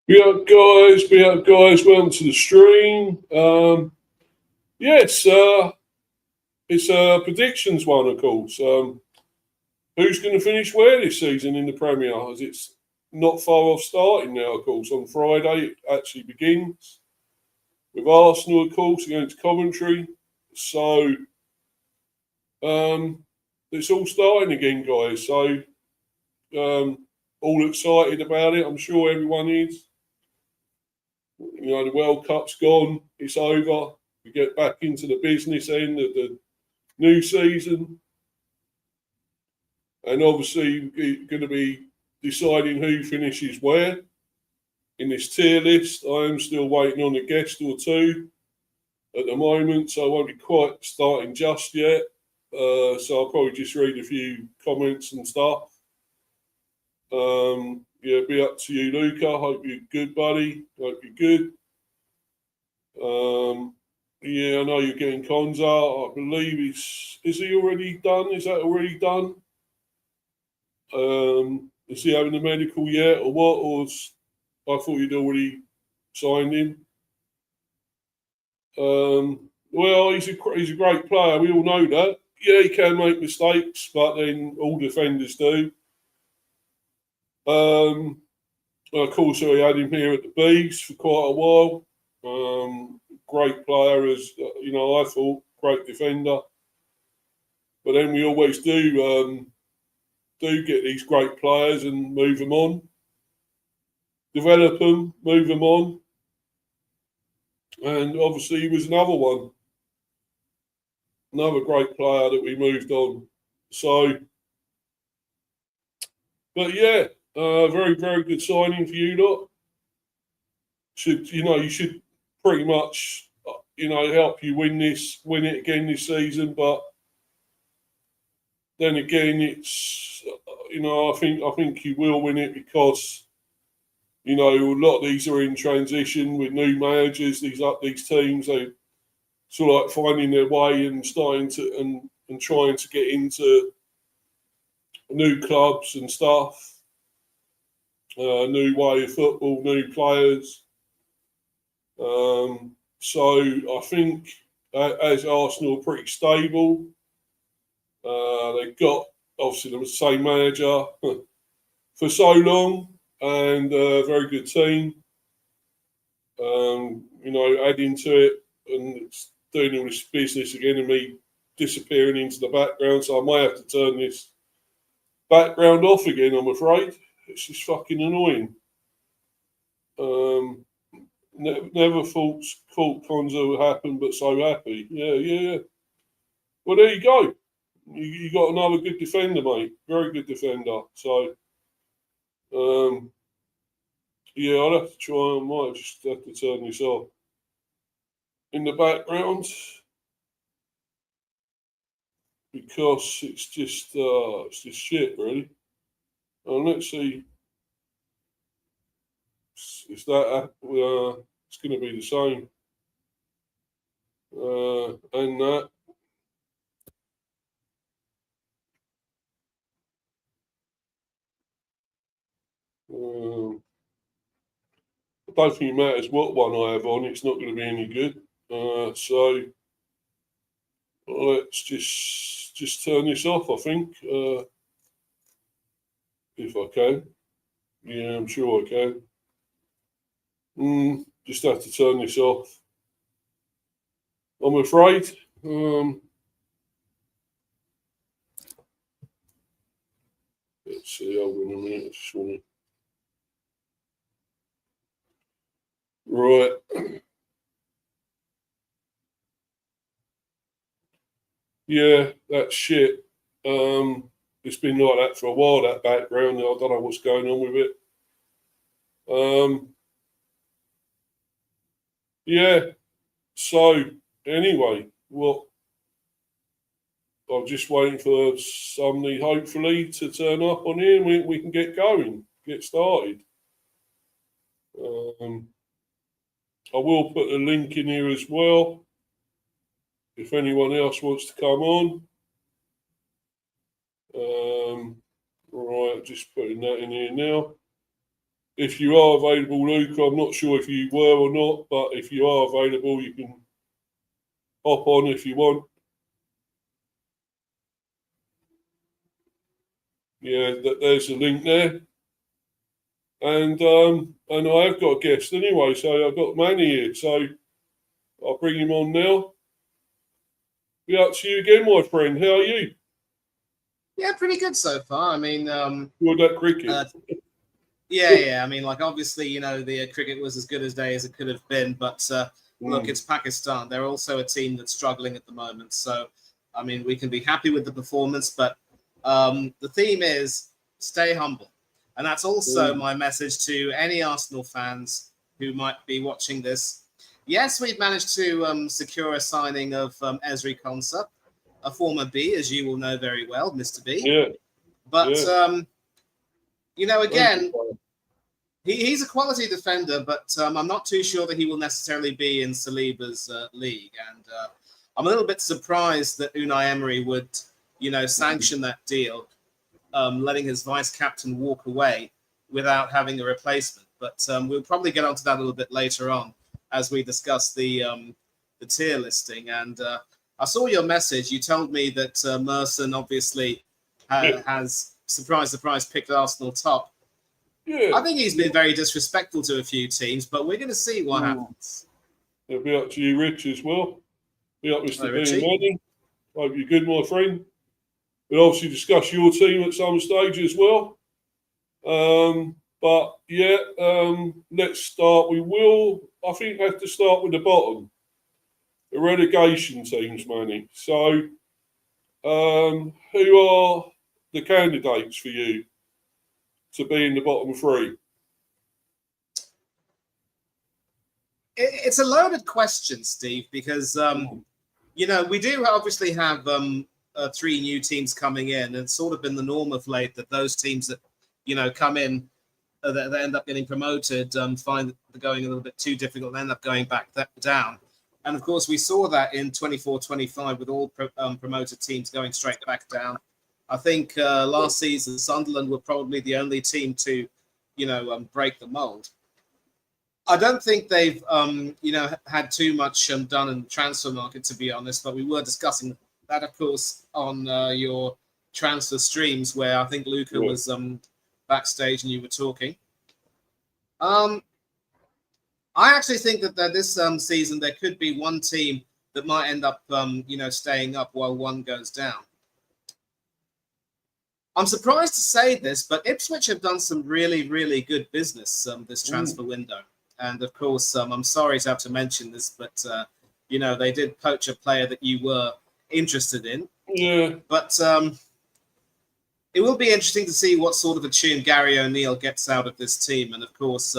Be up, guys. Welcome to the stream. Yes, it's a predictions one, of course. Who's going to finish where this season in the Premier? As it's not far off starting now, of course. On Friday, it actually begins with Arsenal, of course, against Coventry. So it's all starting again, guys. So all excited about it. I'm sure everyone is. You know, the World Cup's gone, it's over. We get back into the business end of the new season. And obviously, we're going to be deciding who finishes where in this tier list. I am still waiting on a guest or two at the moment, so I won't be quite starting just yet. So I'll probably just read a few comments and stuff. Yeah, be up to you, Luca. Hope you're good, buddy. Hope you're good. Yeah, I know you're getting Konza. I believe is he already done? Is that already done? Is he having the medical yet, or what? I thought you'd already signed him. Well, he's a great player. We all know that. Yeah, he can make mistakes, but then all defenders do. Of course, we had him here at the Bees for quite a while. Great player, as you know, I thought, great defender. But then we always do get these great players and move them on, develop them, move them on. And obviously, he was another one, another great player that we moved on. So, but yeah, very, very good signing for you lot. You should pretty much, help you win it again this season. But then again, it's, I think you will win it because, a lot of these are in transition with new managers. These teams, they sort of like finding their way and starting to and trying to get into new clubs and stuff. New way of football, new players. So I think as Arsenal are pretty stable, they've got obviously the same manager for so long and a very good team. Adding to it and it's doing all this business again and me disappearing into the background. So I might have to turn this background off again, I'm afraid. It's just fucking annoying. Never thought Konza would happen, but so happy. Yeah. Well, there you go. You got another good defender, mate. Very good defender. So, yeah, I'll have to try. I might just have to turn this off in the background because it's just shit, really. Let's see. Is that it's going to be the same, and that. I don't think it matters what one I have on. It's not going to be any good. So let's just turn this off. I think if I can. Yeah, I'm sure I can. Just have to turn this off. I'm afraid. Let's see. Hold on a minute. Right. Yeah, that's shit. It's been like that for a while, that background. I don't know what's going on with it. Yeah. So anyway, I'm just waiting for somebody hopefully to turn up on here and we can get going, get started. I will put a link in here as well if anyone else wants to come on. Right, just putting that in here now. if you are available, Luke, I'm not sure if you were or not, but if you are available, you can hop on if you want. Yeah, there's the link there. And I have got a guest anyway, so I've got Manny here, so I'll bring him on now. Be up to you again, my friend. How are you? Yeah, pretty good so far. I mean, Good at cricket. yeah. I mean, like obviously, the cricket was as good a day as it could have been, but look, it's Pakistan. They're also a team that's struggling at the moment. So, I mean, we can be happy with the performance, but the theme is stay humble, and that's also my message to any Arsenal fans who might be watching this. Yes, we've managed to secure a signing of Ezri Konsa, a former B, as you will know very well, Mr. B. Yeah. But, again, he's a quality defender, but I'm not too sure that he will necessarily be in Saliba's league. And I'm a little bit surprised that Unai Emery would, sanction that deal, letting his vice-captain walk away without having a replacement. But we'll probably get onto that a little bit later on as we discuss the tier listing. And I saw your message. You told me that Merson obviously has, surprise, picked Arsenal top. Yeah. I think he's been very disrespectful to a few teams, but we're going to see what happens. It'll be up to you, Rich, as well. Be up Mr. B and Manny. Hope you're good, my friend. We'll obviously discuss your team at some stage as well. But yeah, let's start. We will, I think, have to start with the bottom. The relegation teams, Manny. So, who are the candidates for you to be in the bottom three? It's a loaded question, Steve, because, we do obviously have 3 new teams coming in. And it's sort of been the norm of late that those teams that, come in, that end up getting promoted, find the going a little bit too difficult and end up going back down. And of course, we saw that in 24-25 with all promoted teams going straight back down. I think last season, Sunderland were probably the only team to, break the mold. I don't think they've, had too much done in the transfer market, to be honest, but we were discussing that, of course, on your transfer streams where I think Luca was backstage and you were talking. I actually think that this season there could be one team that might end up, staying up while one goes down. I'm surprised to say this, but Ipswich have done some really, really good business this transfer window. And of course, I'm sorry to have to mention this, but, they did poach a player that you were interested in. Yeah. But it will be interesting to see what sort of a tune Gary O'Neill gets out of this team. And of course,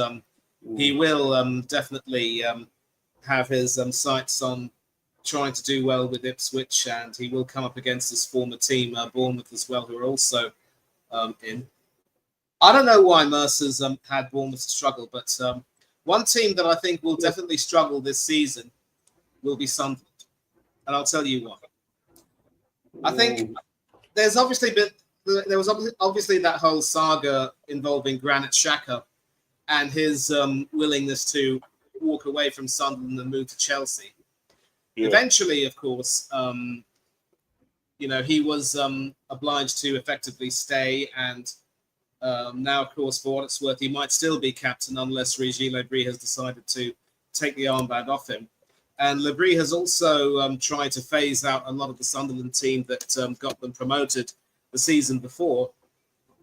he will definitely have his sights on trying to do well with Ipswich, and he will come up against his former team, Bournemouth as well, who are also in. I don't know why Mercer's had Bournemouth struggle, but one team that I think will definitely struggle this season will be Sunderland. And I'll tell you why. I think there was obviously that whole saga involving Granit Xhaka and his willingness to walk away from Sunderland and move to Chelsea. Yeah. Eventually, of course, he was obliged to effectively stay, and now, of course, for what it's worth, he might still be captain unless Régis Le Bris has decided to take the armband off him. And Le Bris has also tried to phase out a lot of the Sunderland team that got them promoted the season before.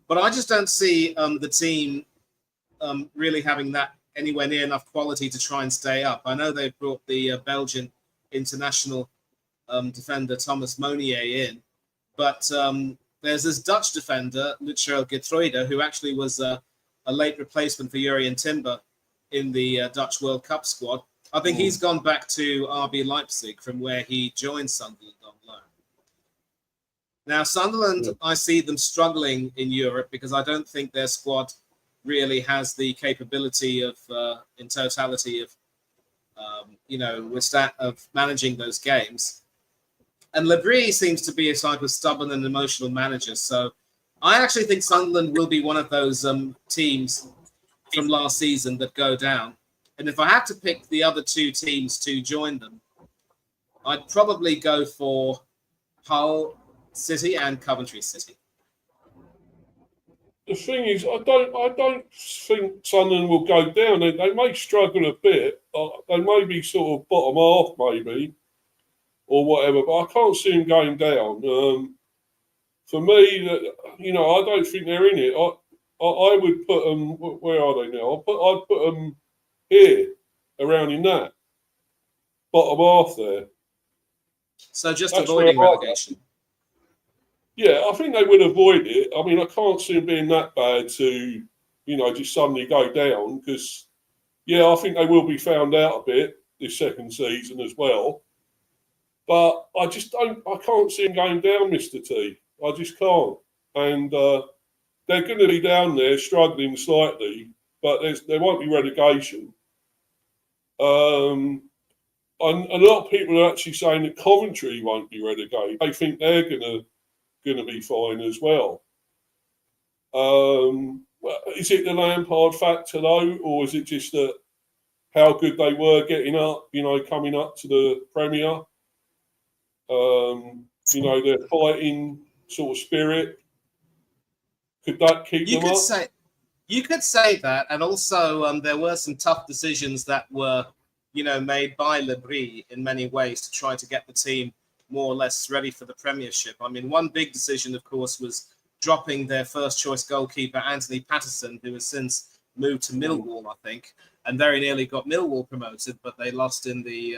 But I just don't see the team really having that anywhere near enough quality to try and stay up. I know they've brought the Belgian international defender Thomas Meunier in, but there's this Dutch defender, Lucio Geertruida, who actually was a late replacement for Jurrien Timber in the Dutch World Cup squad. I think he's gone back to RB Leipzig from where he joined Sunderland on loan. Now, Sunderland, I see them struggling in Europe because I don't think their squad really has the capability of, in totality, of, of managing those games. And Le Bris seems to be a type of stubborn and emotional manager. So I actually think Sunderland will be one of those teams from last season that go down. And if I had to pick the other two teams to join them, I'd probably go for Hull City and Coventry City. The thing is, I don't think Sunderland will go down. They may struggle a bit. They may be sort of bottom half, maybe, or whatever. But I can't see them going down. For me, I don't think they're in it. I would put them. Where are they now? I'd put them here, around in that bottom half there. So just avoiding relegation. Yeah, I think they would avoid it. I mean, I can't see them being that bad to, just suddenly go down because, I think they will be found out a bit this second season as well. But I can't see them going down, Mr. T. I just can't. And they're going to be down there struggling slightly, but there won't be relegation. And a lot of people are actually saying that Coventry won't be relegated. They think they're going to be fine as well. Is it the Lampard factor though, or is it just that how good they were getting up, coming up to the Premier? Their fighting sort of spirit. Could that keep them up? You could say that, and also there were some tough decisions that were, made by Lebris in many ways to try to get the team more or less ready for the Premiership. I mean, one big decision, of course, was dropping their first-choice goalkeeper, Anthony Patterson, who has since moved to Millwall, I think, and very nearly got Millwall promoted, but they lost in the,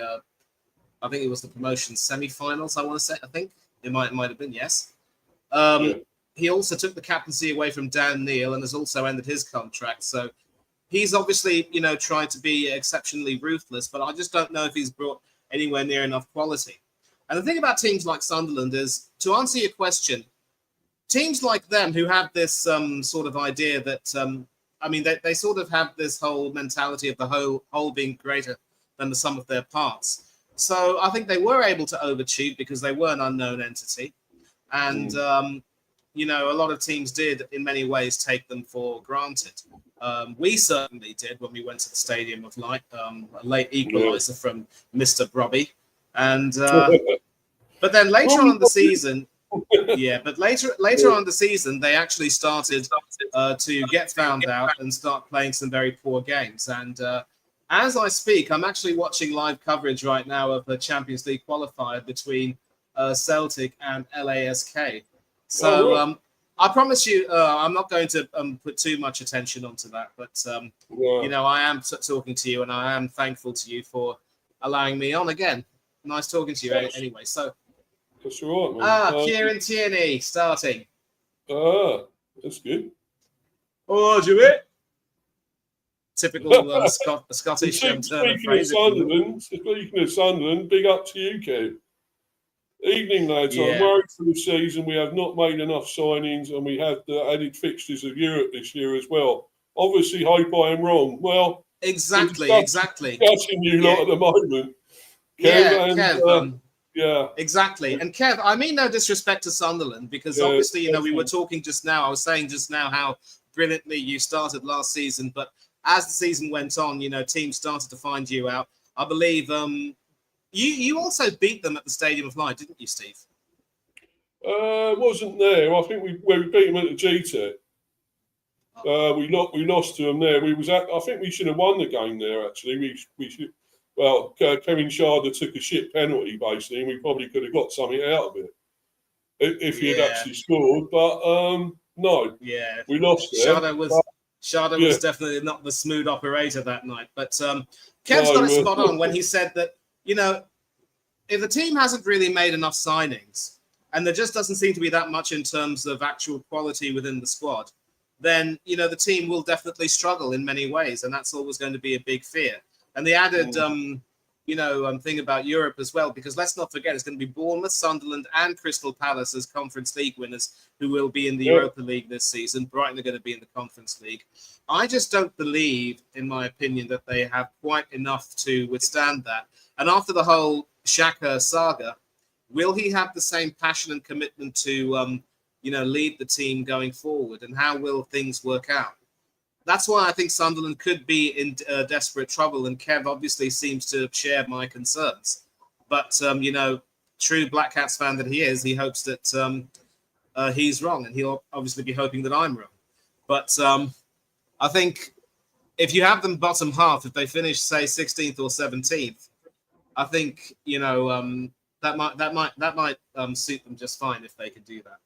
I think it was the promotion semi-finals, I want to say, I think. It might have been, yes. He also took the captaincy away from Dan Neil and has also ended his contract. So he's obviously, trying to be exceptionally ruthless, but I just don't know if he's brought anywhere near enough quality. And the thing about teams like Sunderland is, to answer your question, teams like them who have this sort of idea that, they sort of have this whole mentality of the whole being greater than the sum of their parts. So I think they were able to overachieve because they were an unknown entity. And, a lot of teams did, in many ways, take them for granted. We certainly did when we went to the Stadium of Light, a late equaliser from Mr. Brobby. And but then later on in the season, later on in the season, they actually started to get found out and start playing some very poor games. And as I speak, I'm actually watching live coverage right now of the Champions League qualifier between Celtic and LASK. So I promise you, I'm not going to put too much attention onto that. But, I am talking to you and I am thankful to you for allowing me on again. Nice talking to you anyway. So, that's all right, man. Kieran Tierney starting. That's good. Oh, do it. Typical Scottish turn of phrase. Speaking of Sunderland, big up to you, Kev. Evening, lads. I'm worried for the season. We have not made enough signings, and we have the added fixtures of Europe this year as well. Obviously, hope I am wrong. Well, exactly. Discussing you lot at the moment. Kev, Kev. Exactly. And Kev, I mean no disrespect to Sunderland, because obviously, we were talking just now. I was saying just now how brilliantly you started last season, but as the season went on, teams started to find you out. I believe you also beat them at the Stadium of Light, didn't you, Steve? Wasn't there. I think we beat them at the GTEC. We lost to them there. I think we should have won the game there. Actually, we should. Well, Kevin Sharder took a shit penalty basically, and we probably could have got something out of it if he had actually scored. But no, we lost there. Sharder was definitely not the smooth operator that night. But Kev's got it spot on when he said that, if the team hasn't really made enough signings and there just doesn't seem to be that much in terms of actual quality within the squad, then, the team will definitely struggle in many ways. And that's always going to be a big fear. And the added, thing about Europe as well, because let's not forget, it's going to be Bournemouth, Sunderland, and Crystal Palace as Conference League winners who will be in the Europa League this season. Brighton are going to be in the Conference League. I just don't believe, in my opinion, that they have quite enough to withstand that. And after the whole Xhaka saga, will he have the same passion and commitment to, lead the team going forward? And how will things work out? that's why I think Sunderland could be in desperate trouble, and Kev obviously seems to share my concerns. But you know, true Black Cats fan that he is, he hopes that he's wrong, and he'll obviously be hoping that I'm wrong. But I think if you have them bottom half, if they finish say 16th or 17th, I think you know that might suit them just fine if they could do that.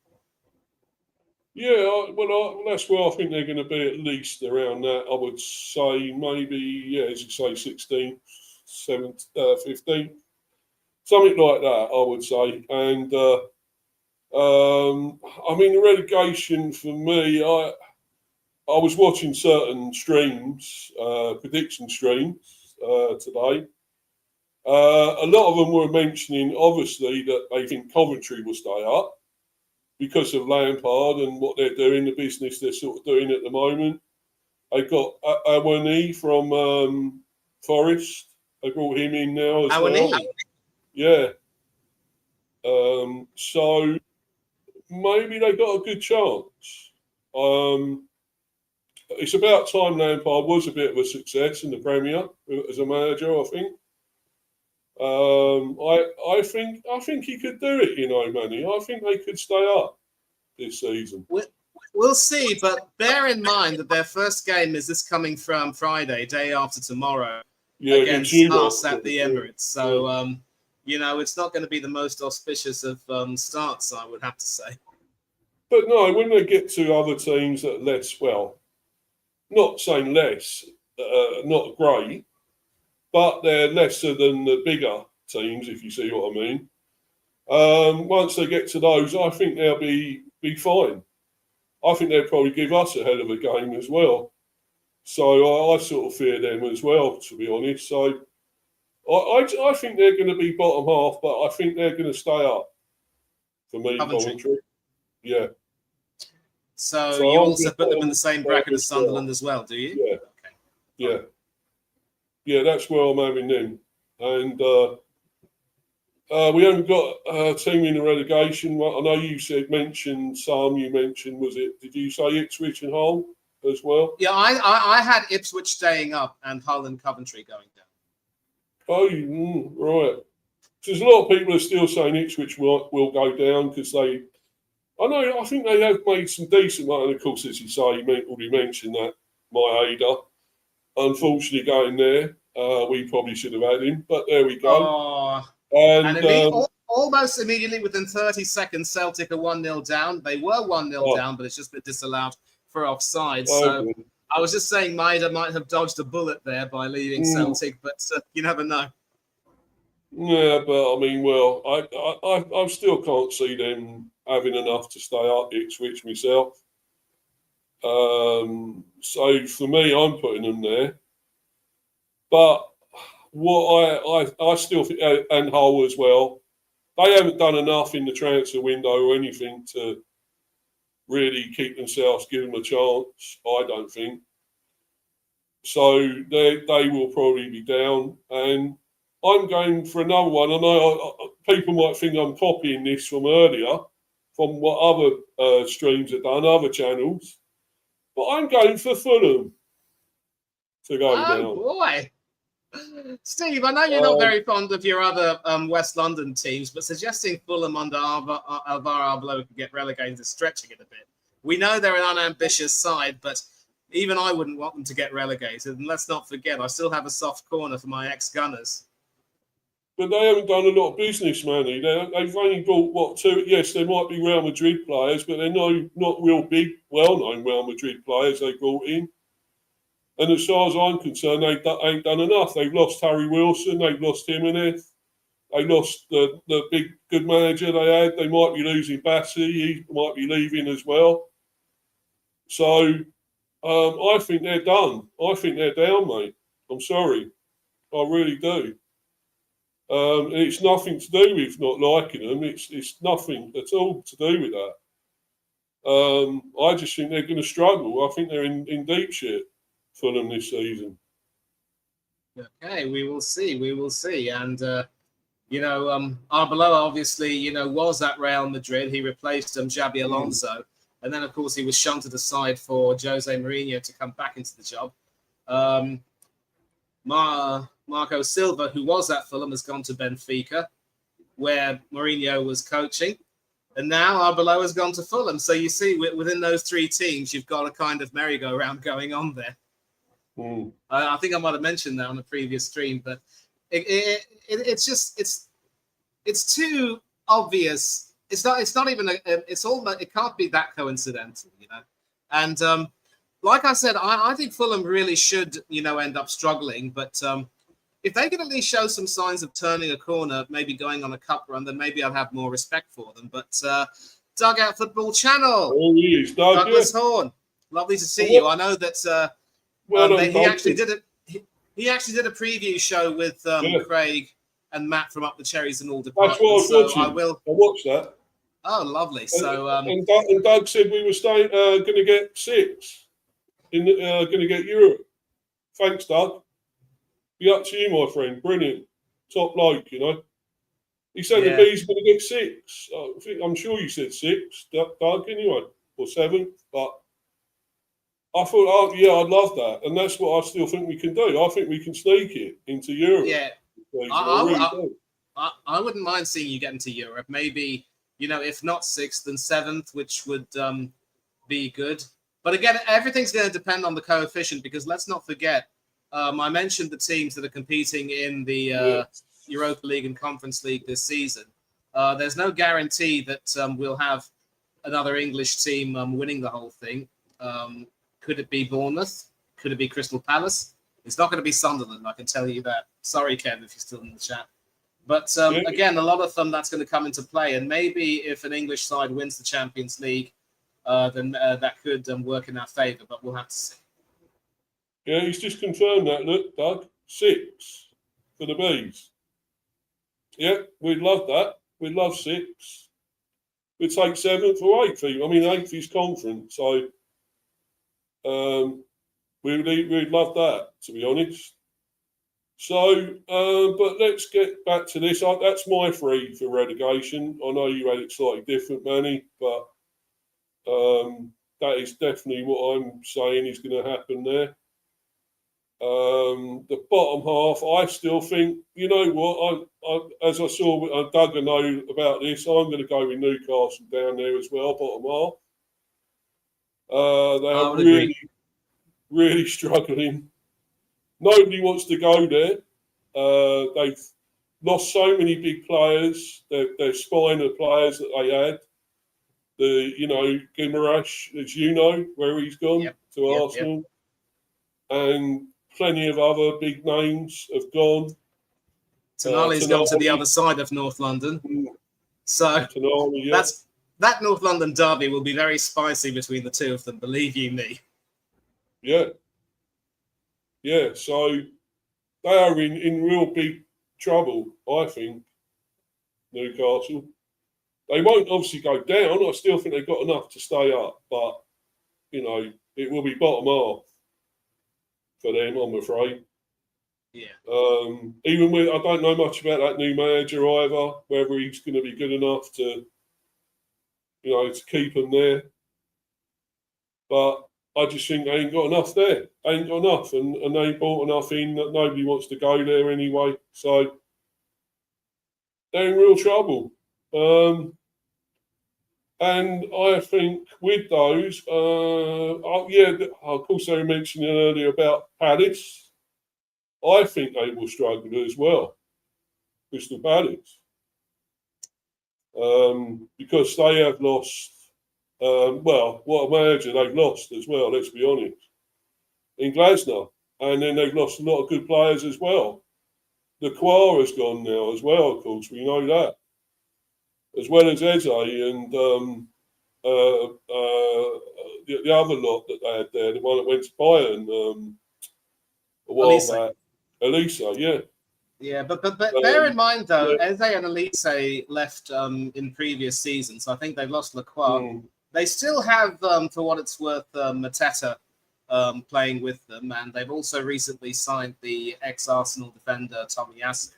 Yeah, well, that's where I think they're going to be at least around that. I would say maybe, yeah, as you say, 16th, 7th, 15th, something like that, I would say. And, I mean, the relegation for me, I was watching certain streams, prediction streams today. A lot of them were mentioning, obviously, that they think Coventry will stay up, because of Lampard and what they're doing, the business they're sort of doing at the moment. They got Awani from Forest. They brought him in now as well. Yeah. So maybe they got a good chance. It's about time Lampard was a bit of a success in the Premier as a manager, I think. I think he could do it, you know, Manny. I think they could stay up this season. We'll see, but bear in mind that their first game is this coming from Friday, day after tomorrow, against us at the Emirates. So, you know, it's not going to be the most auspicious of starts, I would have to say. But no, when they get to other teams that are less, well, not saying less, not great, but they're lesser than the bigger teams, if you see what I mean. Once they get to those, I think they'll be fine. I think they'll probably give us a hell of a game as well. So I sort of fear them as well, to be honest. So I think they're going to be bottom half, but I think they're going to stay up. For me, Coventry. Yeah. So you also put them in the same bracket as Sunderland as well, do you? Yeah. Okay. Yeah. Yeah, that's where I'm having them. And we haven't got a team in the relegation. I know you mentioned some. You mentioned, did you say Ipswich and Hull as well? Yeah, I had Ipswich staying up and Hull and Coventry going down. Oh, right. There's a lot of people are still saying Ipswich will go down because I think they have made some decent ones. And of course, as you say, you already mentioned that Maeda, unfortunately, going there. We probably should have had him, but there we go. Oh. And almost immediately within 30 seconds, Celtic are 1-0 down. They were 1-0 down, but it's just been disallowed for offside. So I was just saying Maeda might have dodged a bullet there by leaving Celtic, but you never know. Yeah, but I mean, well, I still can't see them having enough to stay up Ipswich myself. So for me, I'm putting them there. But what I still think, and Hull as well, they haven't done enough in the transfer window or anything to really keep themselves, give them a chance, I don't think. So they will probably be down. And I'm going for another one. I know people might think I'm copying this from earlier, from what other streams have done, other channels. But I'm going for Fulham to go down. Oh, boy. Steve, I know you're not very fond of your other West London teams, but suggesting Fulham under Alvaro Arbeloa could get relegated is stretching it a bit. We know they're an unambitious side, but even I wouldn't want them to get relegated. And let's not forget, I still have a soft corner for my ex-Gunners. But they haven't done a lot of business, Manny. They've only bought two. Yes, there might be Real Madrid players, but they're not real big, well-known Real Madrid players they brought in. And as far as I'm concerned, they ain't done enough. They've lost Harry Wilson. They've lost Jimenez. They lost the big good manager they had. They might be losing Bassi. He might be leaving as well. So I think they're done. I think they're down, mate. I'm sorry. I really do. And it's nothing to do with not liking them. It's nothing at all to do with that. I just think they're going to struggle. I think they're in deep shit for them this season. Okay, we will see. We will see. And, Arbeloa obviously, was at Real Madrid. He replaced Xabi Alonso. And then, of course, he was shunted aside for Jose Mourinho to come back into the job. Marco Silva, who was at Fulham, has gone to Benfica, where Mourinho was coaching. And now Arbeloa has gone to Fulham. So you see, within those three teams, you've got a kind of merry-go-round going on there. Mm. I think I might have mentioned that on the previous stream, but it's too obvious. It's not even it's almost, it can't be that coincidental, you know. And like I said, I think Fulham really should, you know, end up struggling, but if they can at least show some signs of turning a corner, maybe going on a cup run, then maybe I'll have more respect for them. But Dugout Football Channel, yes, Douglas Horn, lovely to see you. I know that he actually did a preview show with Craig and Matt from Up the Cherries and all departments. That's what I was watching. I watched that. Oh, lovely. So and Doug said we were going to get 6 in going to get Europe. Thanks, Doug. Be up to you, my friend. Brilliant. Top bloke, you know. He said the Bees going to get 6. I'm sure you said 6, Doug, anyway, or 7. But I thought, I'd love that. And that's what I still think we can do. I think we can sneak it into Europe. Yeah. I wouldn't mind seeing you get into Europe. Maybe, you know, if not 6th, then 7th, which would be good. But again, everything's going to depend on the coefficient, because let's not forget, I mentioned the teams that are competing in the Europa League and Conference League this season. There's no guarantee that we'll have another English team winning the whole thing. Could it be Bournemouth? Could it be Crystal Palace? It's not going to be Sunderland, I can tell you that. Sorry, Kev, if you're still in the chat. But again, a lot of them, that's going to come into play. And maybe if an English side wins the Champions League, then that could work in our favour. But we'll have to see. Yeah, he's just confirmed that. Look, Doug, 6 for the Bees. Yeah, we'd love that. We'd love 6. We'd take 7th or 8th. I mean, 8th is conference, so we'd love that, to be honest. So, but let's get back to this. That's my 3 for relegation. I know you had it slightly different, Manny, but that is definitely what I'm saying is going to happen there. The bottom half, I still think, you know what, I as I saw Doug and know about this, I'm going to go with Newcastle down there as well, bottom half. They are really struggling. Nobody wants to go there. They've lost so many big players. Their spine of players that they had. Guimaraes, as you know, where he's gone to Arsenal. And plenty of other big names have gone. Tonali's gone to the other side of North London. So that North London derby will be very spicy between the two of them, believe you me. Yeah. Yeah, so they are in real big trouble, I think, Newcastle. They won't obviously go down. I still think they've got enough to stay up, but, you know, it will be bottom half for them, I'm afraid. Yeah. Even with, I don't know much about that new manager either, whether he's going to be good enough to, you know, to keep them there. But I just think they ain't got enough there. They ain't got enough, and they ain't bought enough in that nobody wants to go there anyway. So they're in real trouble. And I think with those, of course, they were mentioning earlier about Palace. I think they will struggle as well, Crystal Palace, because they have lost. What a manager they've lost as well. Let's be honest, in Glasner, and then they've lost a lot of good players as well. The Quara's gone now as well. Of course, we know that. As well as Eze and the other lot that they had there, the one that went to Bayern a while back. Elisa, yeah. Yeah, but bear in mind, though, Eze and Elise left in previous seasons. So I think they've lost Lacroix. They still have, for what it's worth, Mateta playing with them. And they've also recently signed the ex-Arsenal defender, Tomiyasu.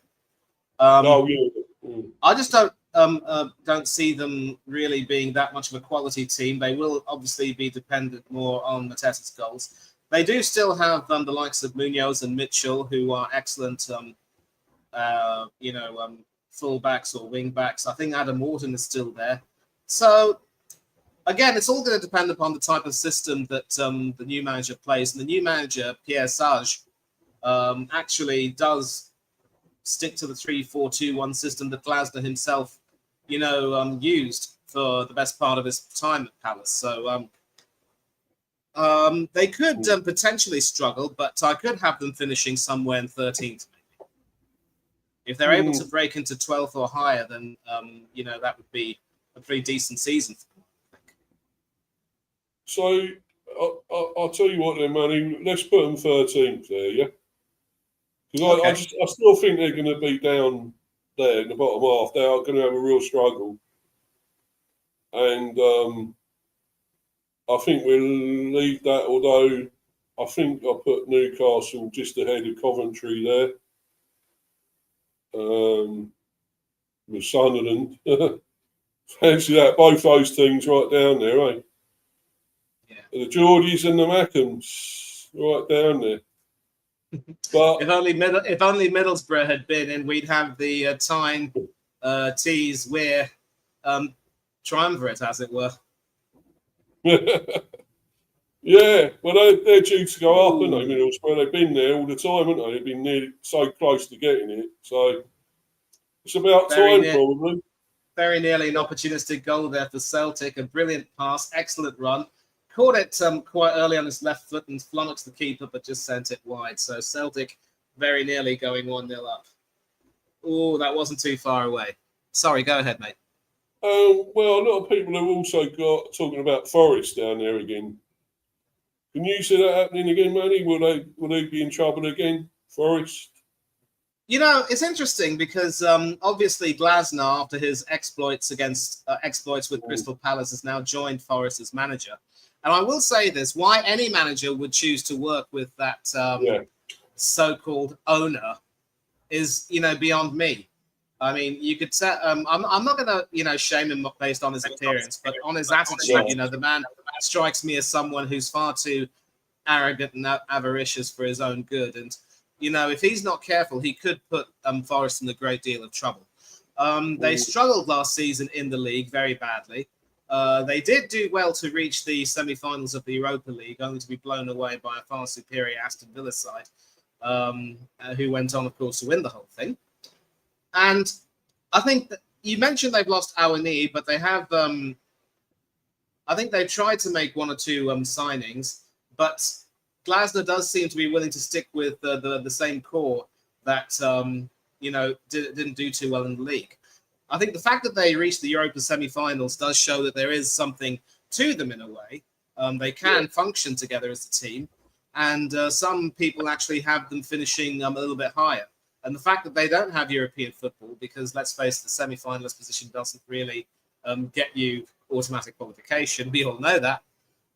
I just don't... don't see them really being that much of a quality team. They will obviously be dependent more on Mateta's goals. They do still have the likes of Munoz and Mitchell, who are excellent, fullbacks or wing backs. I think Adam Morton is still there. So again, it's all going to depend upon the type of system that the new manager plays. And the new manager, Pierre Sage, actually does stick to the 3-4-2-1 system that Glasner himself, used for the best part of his time at Palace. So they could potentially struggle, but I could have them finishing somewhere in 13th. Maybe. If they're able to break into 12th or higher, then that would be a pretty decent season for them, I think. So I'll tell you what, then, Manny. Let's put them 13th there, yeah. Because I still think they're going to be down there in the bottom half. They are going to have a real struggle. And I think we'll leave that, although I think I'll put Newcastle just ahead of Coventry there. With Sunderland. Fancy that. Both those teams right down there, eh? Yeah. The Geordies and the Mackhams right down there. But if only Middlesbrough had been in, we'd have the Tyne Tees Weir triumvirate, as it were. Yeah, well, they're due to go up, aren't they, Middlesbrough? They've been there all the time, haven't they? They've been nearly so close to getting it. So it's about time, probably. Very nearly an opportunistic goal there for Celtic. A brilliant pass, excellent run. Caught it quite early on his left foot and flummoxed the keeper, but just sent it wide. So Celtic very nearly going 1-0 up. Oh, that wasn't too far away. Sorry, go ahead, mate. Well, a lot of people have also got talking about Forest down there again. Can you see that happening again, Manny? Will they be in trouble again, Forest? It's interesting because obviously Glasner, after his exploits with Crystal Palace, has now joined Forest as manager. And I will say this: why any manager would choose to work with that so-called owner is, beyond me. I mean, you could say I'm not going to, shame him based on his appearance, but on his attitude, the man strikes me as someone who's far too arrogant and avaricious for his own good. And if he's not careful, he could put Forest in a great deal of trouble. They struggled last season in the league very badly. They did do well to reach the semi-finals of the Europa League, only to be blown away by a far superior Aston Villa side, who went on, of course, to win the whole thing. And I think that you mentioned they've lost Awani, but they have. I think they've tried to make one or two signings, but Glasner does seem to be willing to stick with the same core that didn't do too well in the league. I think the fact that they reached the Europa semi-finals does show that there is something to them in a way. They can function together as a team, and some people actually have them finishing a little bit higher. And the fact that they don't have European football, because let's face it, the semi-finalist position doesn't really get you automatic qualification. We all know that.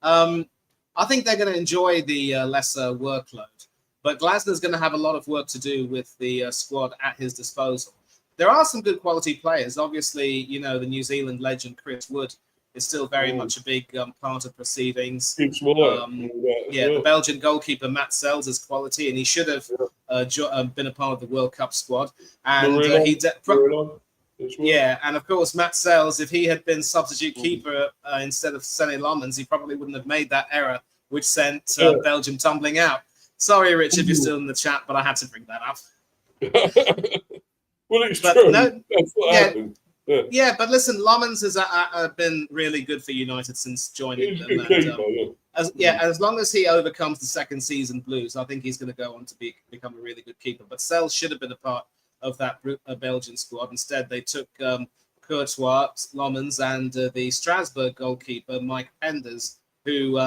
I think they're going to enjoy the lesser workload. But Glasner's going to have a lot of work to do with the squad at his disposal. There are some good quality players. Obviously, the New Zealand legend Chris Wood is still very much a big part of proceedings. The Belgian goalkeeper Matt Sells is quality, and he should have been a part of the World Cup squad. And and of course Matt Sells, if he had been substitute keeper instead of Senne Lommens, he probably wouldn't have made that error, which sent Belgium tumbling out. Sorry, Rich, if you're still in the chat, but I had to bring that up. Well, it's true. That's what happened. Yeah, but listen, Lommens has been really good for United since joining them. As long as he overcomes the second season blues, I think he's going to go on to become a really good keeper. But Sells should have been a part of that Belgian squad. Instead, they took Courtois, Lommens, and the Strasbourg goalkeeper, Mike Penders, who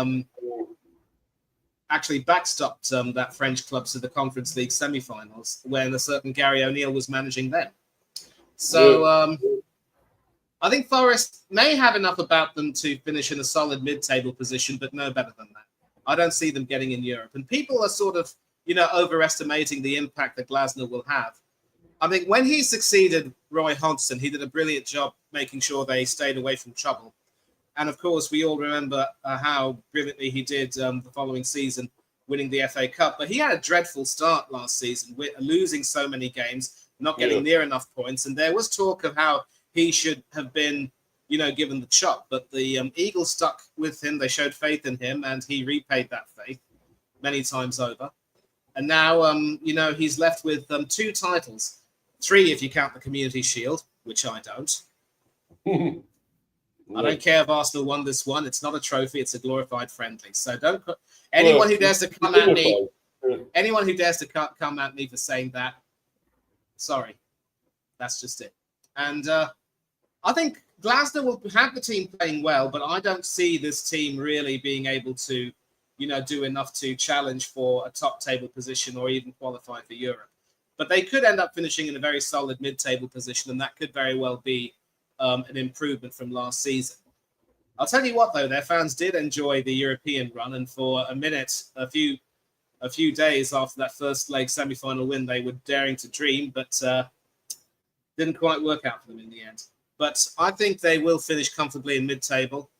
actually backstopped that French club to the Conference League semi-finals when a certain Gary O'Neill was managing them. So I think Forest may have enough about them to finish in a solid mid-table position, but no better than that. I don't see them getting in Europe. And people are sort of, overestimating the impact that Glasner will have. I think when he succeeded Roy Hodgson, he did a brilliant job making sure they stayed away from trouble. And of course, we all remember how brilliantly he did the following season, winning the FA Cup. But he had a dreadful start last season, with losing so many games, not getting near enough points. And there was talk of how he should have been, given the chop. But the Eagles stuck with him. They showed faith in him, and he repaid that faith many times over. And now, he's left with 2 titles, 3 if you count the Community Shield, which I don't. I don't care if Arsenal won this one. It's not a trophy. It's a glorified friendly. So don't put anyone who dares to come at me. Anyone who dares to come at me for saying that, sorry, that's just it. And I think Glasgow will have the team playing well, but I don't see this team really being able to, do enough to challenge for a top table position or even qualify for Europe. But they could end up finishing in a very solid mid-table position, and that could very well be an improvement from last season. I'll tell you what, though, their fans did enjoy the European run, and for a few days after that first leg semi-final win, they were daring to dream, but didn't quite work out for them in the end. But I think they will finish comfortably in mid-table.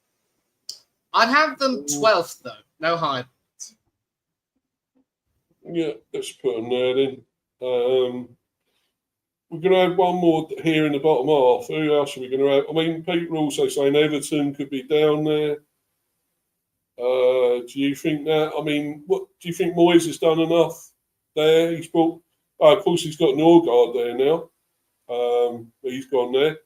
I'd have them 12th, though, no higher. Yeah, let's put them there then. We're going to have one more here in the bottom half. Who else are we going to have? I mean, people are also saying Everton could be down there. Do you think that? I mean, what do you think Moyes has done enough there? He's brought. Oh, of course, he's got Norgard there now. He's gone there.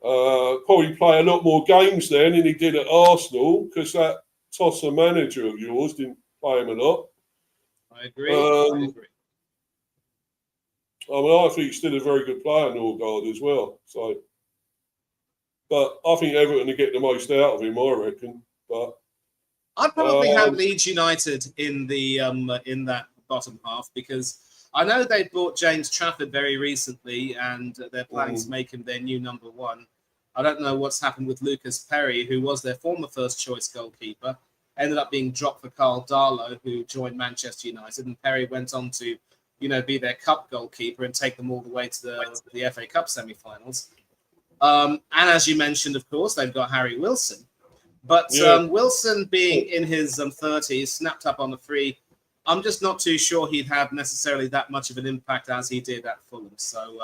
Probably play a lot more games then than he did at Arsenal, because that Tosser manager of yours didn't play him a lot. I agree. I mean, I think he's still a very good player, Norgard, as well. So, but I think Everton will get the most out of him, I reckon. But I'd probably have Leeds United in the in that bottom half, because I know they bought James Trafford very recently, and they're planning to make him their new number 1. I don't know what's happened with Lucas Perry, who was their former first-choice goalkeeper, ended up being dropped for Carl Darlow, who joined Manchester United, and Perry went on to be their cup goalkeeper and take them all the way to the FA Cup semi-finals. And as you mentioned, of course, they've got Harry Wilson. But Wilson, being in his 30s, snapped up on the free, I'm just not too sure he'd have necessarily that much of an impact as he did at Fulham. So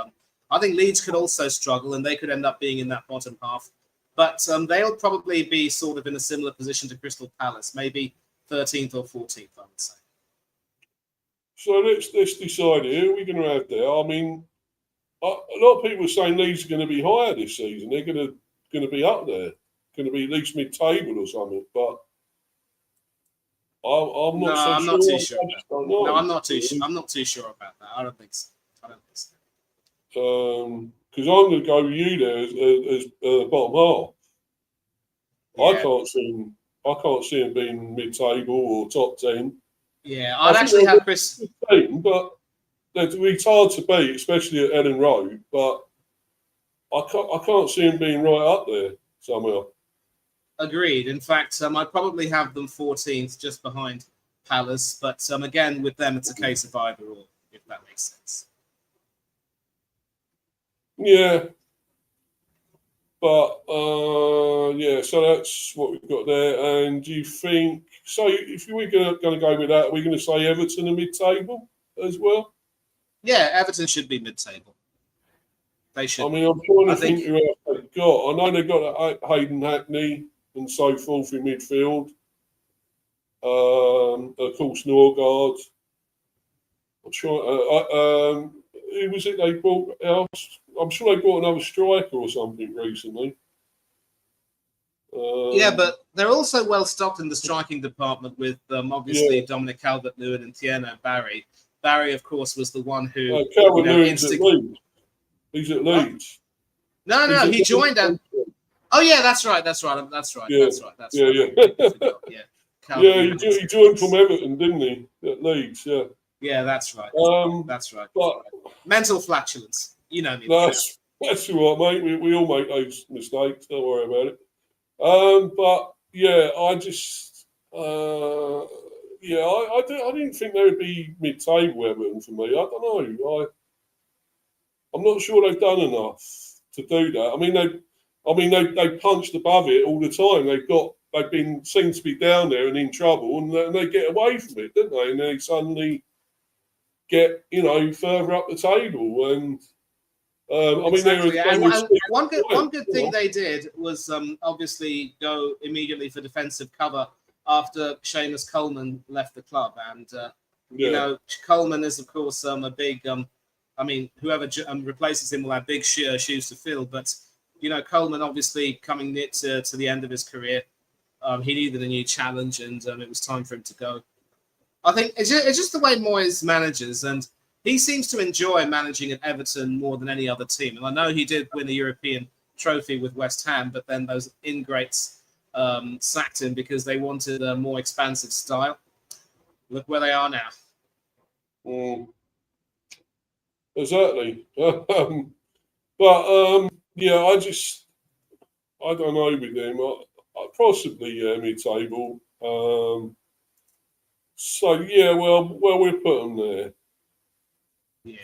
I think Leeds could also struggle, and they could end up being in that bottom half. But they'll probably be sort of in a similar position to Crystal Palace, maybe 13th or 14th, I would say. So let's decide here. Who are we going to have there? I mean, a lot of people are saying Leeds are going to be higher this season. They're going to be up there, going to be at least mid-table or something. But I'm not too sure. I'm not too sure about that. I don't think so. Because I'm going to go with you there as bottom half. Yeah. I can't see him being mid-table or top 10. Yeah, I'd actually have Chris. But it's hard to beat, especially at Ellen Road. But I can't see him being right up there somewhere. Agreed. In fact, I'd probably have them 14th, just behind Palace. But again, with them, it's a case of either or, if that makes sense. Yeah. But, so that's what we've got there. And do you think, so if we're going to go with that, are we going to say Everton are mid-table as well? Yeah, Everton should be mid-table. They should. I mean, I'm trying to think who else they've got. I know they've got Hayden Hackney and so forth in midfield. Of course, Norgard. I'm sure. Who was it they bought else? I'm sure they bought another striker or something recently. Yeah, but they're also well stocked in the striking department with obviously Dominic Calvert-Lewin and Thierno Barry. Barry, of course, was the one who Calvert-Lewin's at Leeds. He's at Leeds. No, he joined at. Oh yeah, that's right. Yeah. Yeah, he joined from Everton, didn't he? At Leeds, yeah. Yeah, that's right. But mental flatulence, me. That's all right, mate. We all make those mistakes. Don't worry about it. But yeah, I just I didn't think they would be mid-table Everton for me. I don't know. I'm not sure they've done enough to do that. They punched above it all the time. They've been seem to be down there and in trouble, and they get away from it, don't they? And they suddenly get further up the table. And exactly. And one good you thing know. they did was obviously go immediately for defensive cover after Seamus Coleman left the club, and Coleman is of course a big. Whoever replaces him will have big shoes to fill. But Coleman obviously coming near to the end of his career, he needed a new challenge, and it was time for him to go. I think it's just the way Moyes manages, and he seems to enjoy managing at Everton more than any other team. And I know he did win a European trophy with West Ham, but then those ingrates sacked him because they wanted a more expansive style. Look where they are now. Exactly. I don't know with them. Possibly mid-table. We'll put them there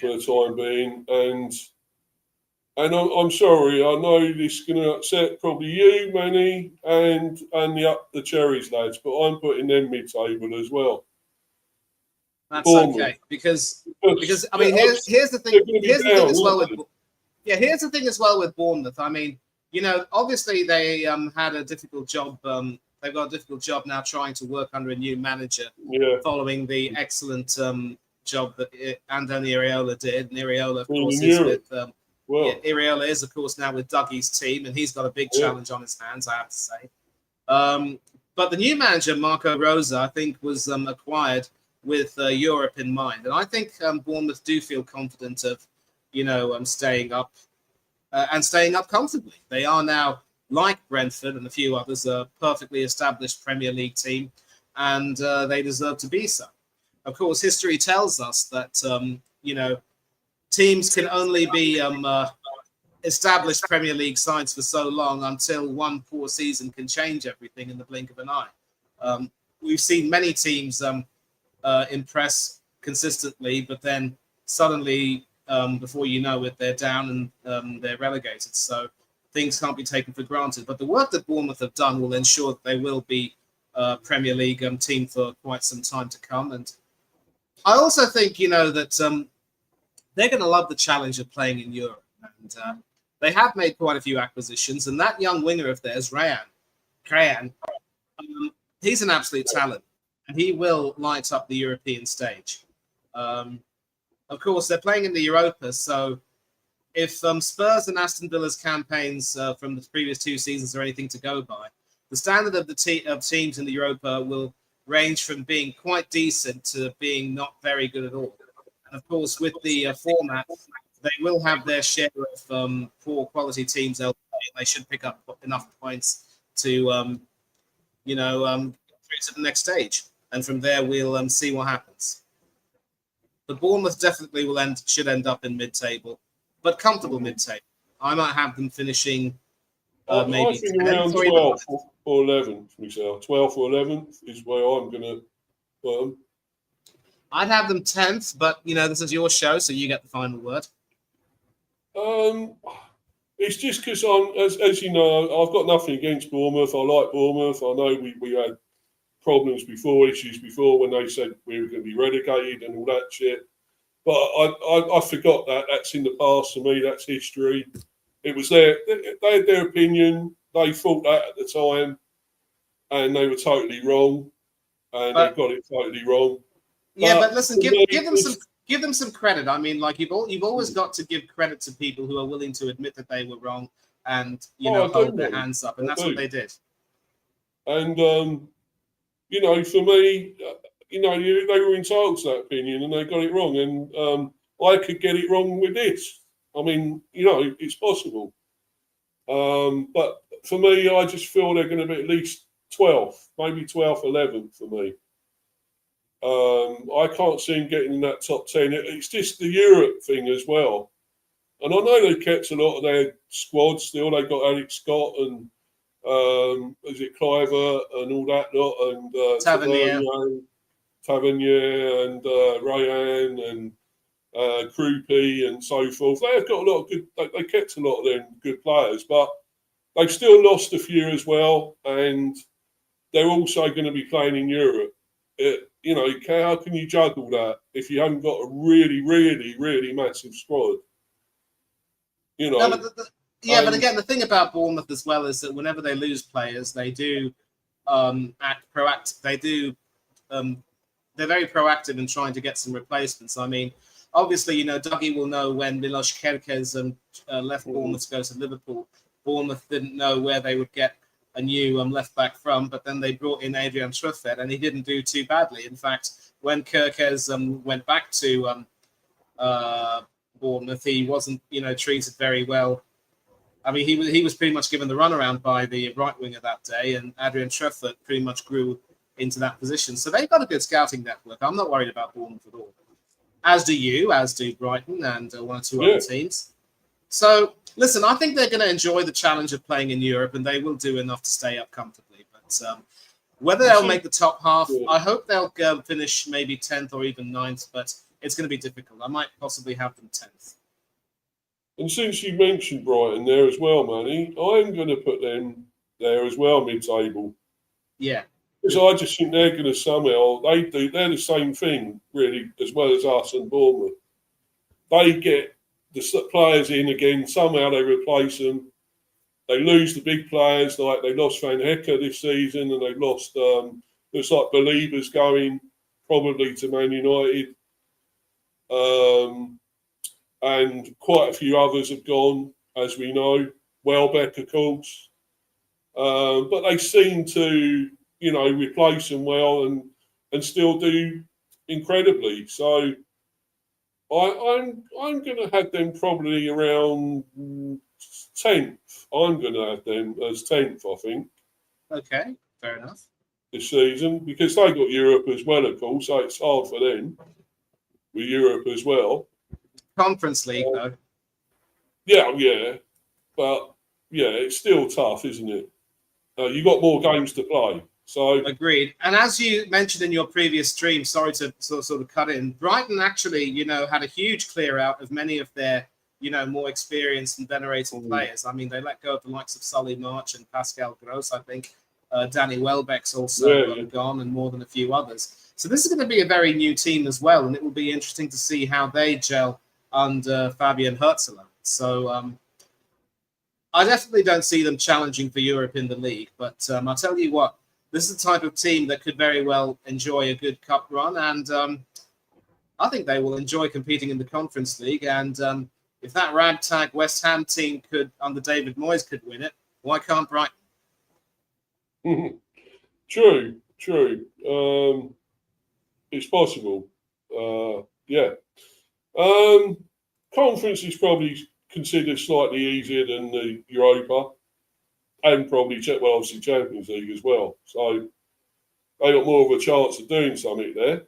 for the time being. And I'm sorry, I know this is going to upset probably you, Manny, and the Cherries lads, but I'm putting them mid-table as well. That's okay because here's the thing. Here's the thing as well with Bournemouth. Obviously they had a difficult job. They've got a difficult job now trying to work under a new manager following the excellent job that Andoni Iraola did. And Iraola, of course, Iraola is, of course, now with Dougie's team, and he's got a big challenge on his hands, I have to say. But the new manager, Marco Rosa, I think was acquired with Europe in mind. And I think Bournemouth do feel confident of, staying up and staying up comfortably. They are now, like Brentford and a few others, a perfectly established Premier League team, and they deserve to be so. Of course, history tells us that, teams can only be established Premier League sides for so long until one poor season can change everything in the blink of an eye. We've seen many teams impress consistently, but then suddenly, before you know it, they're down and they're relegated. So things can't be taken for granted. But the work that Bournemouth have done will ensure that they will be a Premier League team for quite some time to come. And I also think, that they're going to love the challenge of playing in Europe. And they have made quite a few acquisitions. And that young winger of theirs, Crayan, he's an absolute talent. And he will light up the European stage. Of course, they're playing in the Europa, so if Spurs and Aston Villa's campaigns from the previous two seasons are anything to go by, the standard of the teams in the Europa will range from being quite decent to being not very good at all. And of course, with the format, they will have their share of poor quality teams. They should pick up enough points to, through to the next stage. And from there, we'll see what happens. But Bournemouth definitely should end up in mid-table, but comfortable mid-table. I might have them finishing maybe I think around 12th or 11th, myself. 12th or 11th is where I'm going to put them. I'd have them 10th, but, this is your show, so you get the final word. It's just because as you know, I've got nothing against Bournemouth. I like Bournemouth. I know we had problems before, issues before when they said we were going to be relegated and all that shit. But I forgot that. That's in the past for me. That's history. It was they had their opinion. They thought that at the time, and they were totally wrong, and they got it totally wrong. Yeah, but listen, give them some credit. I mean, like you've always got to give credit to people who are willing to admit that they were wrong and hold their hands up, and that's what they did. And for me, they were entitled to that opinion and they got it wrong. And I could get it wrong with this. I mean, it's possible. But for me, I just feel they're going to be at least 12th, maybe 12th, 11th for me. I can't see them getting in that top 10. It's just the Europe thing as well. And I know they kept a lot of their squad still. They got Alex Scott and is it Cliver and all that lot, and Tavernier and Rayan, and Krupi and so forth. They've got a lot of good. They kept a lot of them good players, but they've still lost a few as well, and they're also going to be playing in Europe. How can you juggle that if you haven't got a really, really, really massive squad? No, but but again, the thing about Bournemouth as well is that whenever they lose players, they do act proactive. They do. They're very proactive in trying to get some replacements. I mean, obviously, Dougie will know when Milos Kerkez left Bournemouth to go to Liverpool. Bournemouth didn't know where they would get a new left back from, but then they brought in Adrian Truffet, and he didn't do too badly. In fact, when Kerkez went back to Bournemouth, he wasn't, treated very well. I mean, he was pretty much given the runaround by the right winger that day, and Adrian Truffet pretty much grew into that position. So they've got a good scouting network. I'm not worried about Bournemouth at all. As do Brighton and one or two other teams. So, listen, I think they're going to enjoy the challenge of playing in Europe, and they will do enough to stay up comfortably. But whether they'll make the top half, I hope they'll finish maybe 10th or even 9th, but it's going to be difficult. I might possibly have them 10th. And since you mentioned Brighton there as well, Manny, I'm going to put them there as well, mid-table. Yeah. Because I just think they're going to somehow, they're the same thing, really, as well as us and Bournemouth. They get the players in again, somehow they replace them. They lose the big players, like they lost Van Hecker this season, and they've lost, looks like Believers going probably to Man United. And quite a few others have gone, as we know. Welbeck, of course. But they seem to, replace them well and still do incredibly. So I'm going to have them probably around 10th. I'm going to have them as 10th, I think. Okay, fair enough. This season, because they got Europe as well, of course, so it's hard for them with Europe as well. Conference League, though. Yeah. But, it's still tough, isn't it? You've got more games to play. So agreed. And as you mentioned in your previous stream, sorry to sort of cut in, Brighton actually, had a huge clear out of many of their, more experienced and venerated players. I mean, they let go of the likes of Solly March and Pascal Gross, I think. Danny Welbeck's also gone, and more than a few others. So this is going to be a very new team as well, and it will be interesting to see how they gel under Fabian Herzler. So I definitely don't see them challenging for Europe in the league, but I'll tell you what, this is the type of team that could very well enjoy a good cup run, and I think they will enjoy competing in the Conference League. And if that ragtag West Ham team under David Moyes, could win it, why can't Brighton? True. It's possible. Conference is probably considered slightly easier than the Europa, and probably, obviously Champions League as well. So they got more of a chance of doing something there.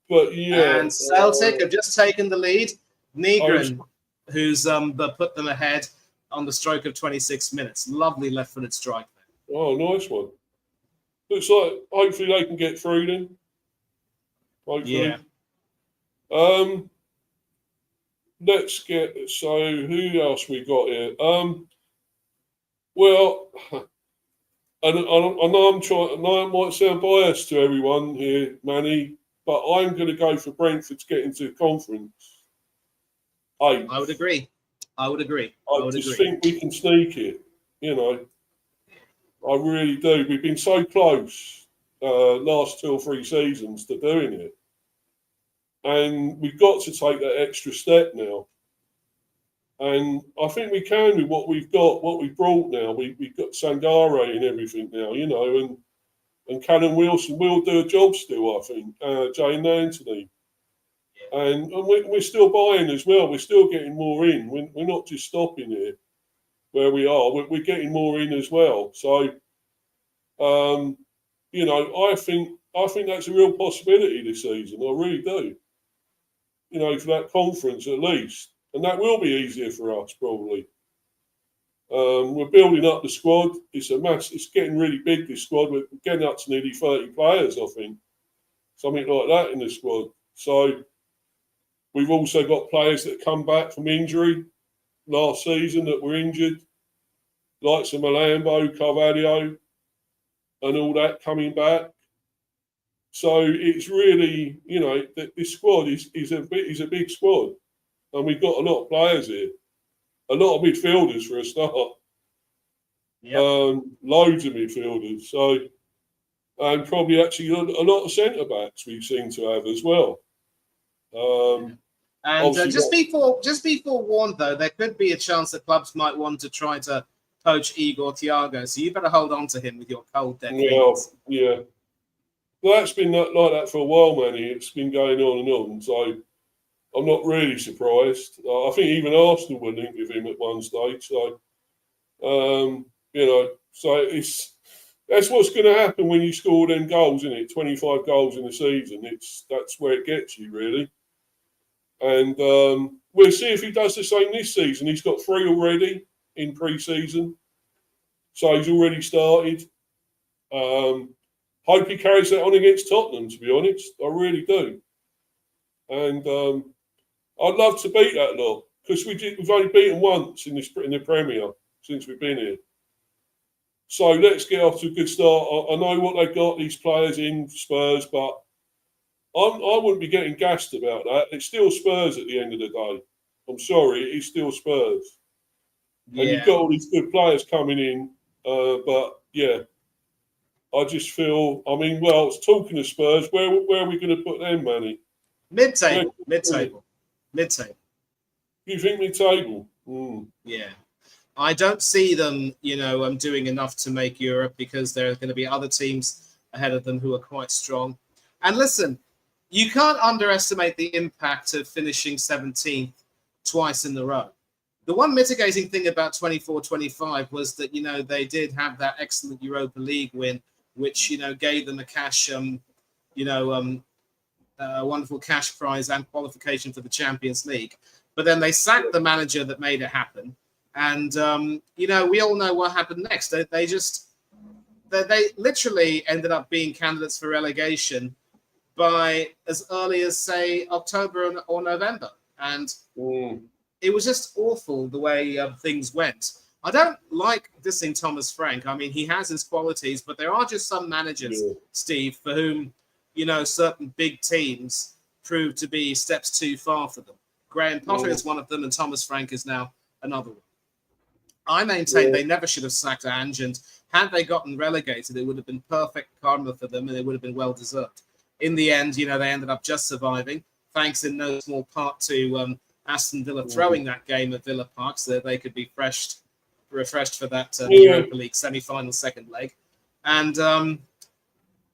But yeah. And Celtic have just taken the lead. Negrin, who's put them ahead on the stroke of 26 minutes. Lovely left-footed strike there. Oh, nice one. Looks like hopefully they can get through then. Hopefully. Yeah. Let's get, so who else we got here? Well, and I know I might sound biased to everyone here, Manny, but I'm going to go for Brentford to get into the conference. I would agree. I just think we can sneak it, I really do. We've been so close last 2 or 3 seasons to doing it. And we've got to take that extra step now. And I think we can with what we've got, what we've brought now. We've got Sangare and everything now, and Callum Wilson will do a job still, I think. Jane Anthony. And we're still buying as well. We're still getting more in. We're not just stopping here where we are. We're getting more in as well. So, I think that's a real possibility this season. I really do. For that conference at least. And that will be easier for us, probably. We're building up the squad. It's getting really big, this squad. We're getting up to nearly 30 players, I think. Something like that in the squad. So we've also got players that come back from injury last season that were injured, like some Malambo, Carvalho, and all that coming back. So it's really, this squad is a big squad, and we've got a lot of players here, a lot of midfielders for a start. Yep. Loads of midfielders. So, and probably actually a lot of centre backs we seem to have as well. And just be forewarned, though, there could be a chance that clubs might want to try to poach Igor Thiago. So you better hold on to him with your cold dead fingers. Yeah. Well, that's been like that for a while, Manny. It's been going on and on. So I'm not really surprised. I think even Arsenal were linked with him at one stage. So, so that's what's going to happen when you score them goals, isn't it? 25 goals in a season. That's where it gets you, really. And we'll see if he does the same this season. He's got 3 already in pre-season. So he's already started. Hope he carries that on against Tottenham, to be honest. I really do. And I'd love to beat that lot because we've only beaten once in the Premier since we've been here. So let's get off to a good start. I know what they've got, these players in Spurs, but I wouldn't be getting gassed about that. It's still Spurs at the end of the day. I'm sorry, it is still Spurs. Yeah. And you've got all these good players coming in, but yeah, I just feel. I mean, well, talking of Spurs, where are we going to put them, Manny? Mid-table. You think mid-table? Yeah. I don't see them, doing enough to make Europe because there are going to be other teams ahead of them who are quite strong. And listen, you can't underestimate the impact of finishing 17th twice in a row. The one mitigating thing about 24-25 was that, they did have that excellent Europa League win, which, gave them a cash, wonderful cash prize and qualification for the Champions League. But then they sacked the manager that made it happen. And, we all know what happened next. They literally ended up being candidates for relegation by as early as, say, October or November. And it was just awful the way things went. I don't like dissing Thomas Frank. I mean, he has his qualities, but there are just some managers, Steve, for whom, certain big teams prove to be steps too far for them. Graham Potter is one of them, and Thomas Frank is now another one. I maintain they never should have sacked Ange, and had they gotten relegated, it would have been perfect karma for them, and it would have been well deserved. In the end, they ended up just surviving, thanks in no small part to Aston Villa throwing that game at Villa Park so that they could be refreshed for that Europa League semi-final second leg. And,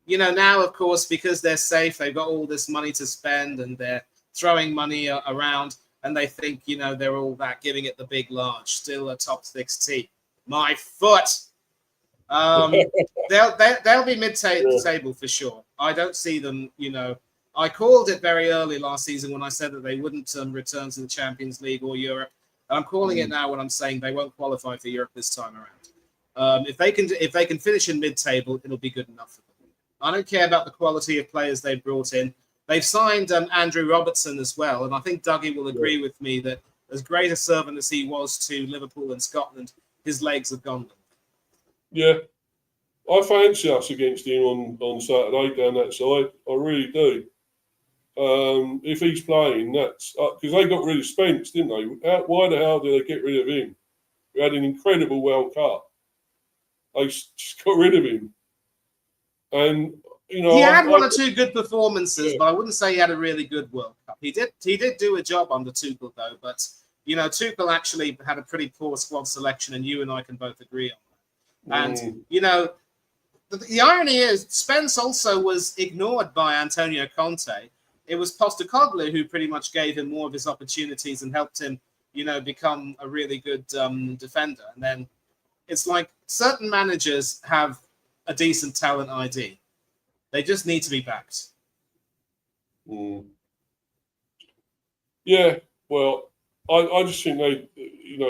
now, of course, because they're safe, they've got all this money to spend and they're throwing money around and they think, they're all that, giving it the big large, still a top 6 team. My foot! They'll be mid-table for sure. I don't see them, I called it very early last season when I said that they wouldn't return to the Champions League or Europe. I'm calling it now when I'm saying they won't qualify for Europe this time around. If they can finish in mid-table, it'll be good enough for them. I don't care about the quality of players they've brought in. They've signed Andrew Robertson as well, and I think Dougie will agree with me that as great a servant as he was to Liverpool and Scotland, his legs have gone. Yeah, I fancy us against him on Saturday down that side. I really do. If he's playing, that's because they got rid of Spence, didn't they? Why the hell did they get rid of him? We had an incredible World Cup. They just got rid of him, and he had one or two good performances, but I wouldn't say he had a really good World Cup. He did do a job under Tuchel though, but Tuchel actually had a pretty poor squad selection, and you and I can both agree on that. And the irony is, Spence also was ignored by Antonio Conte. It was Postecoglou who pretty much gave him more of his opportunities and helped him, become a really good defender. And then it's like certain managers have a decent talent ID. They just need to be backed. Yeah, well, I just think they,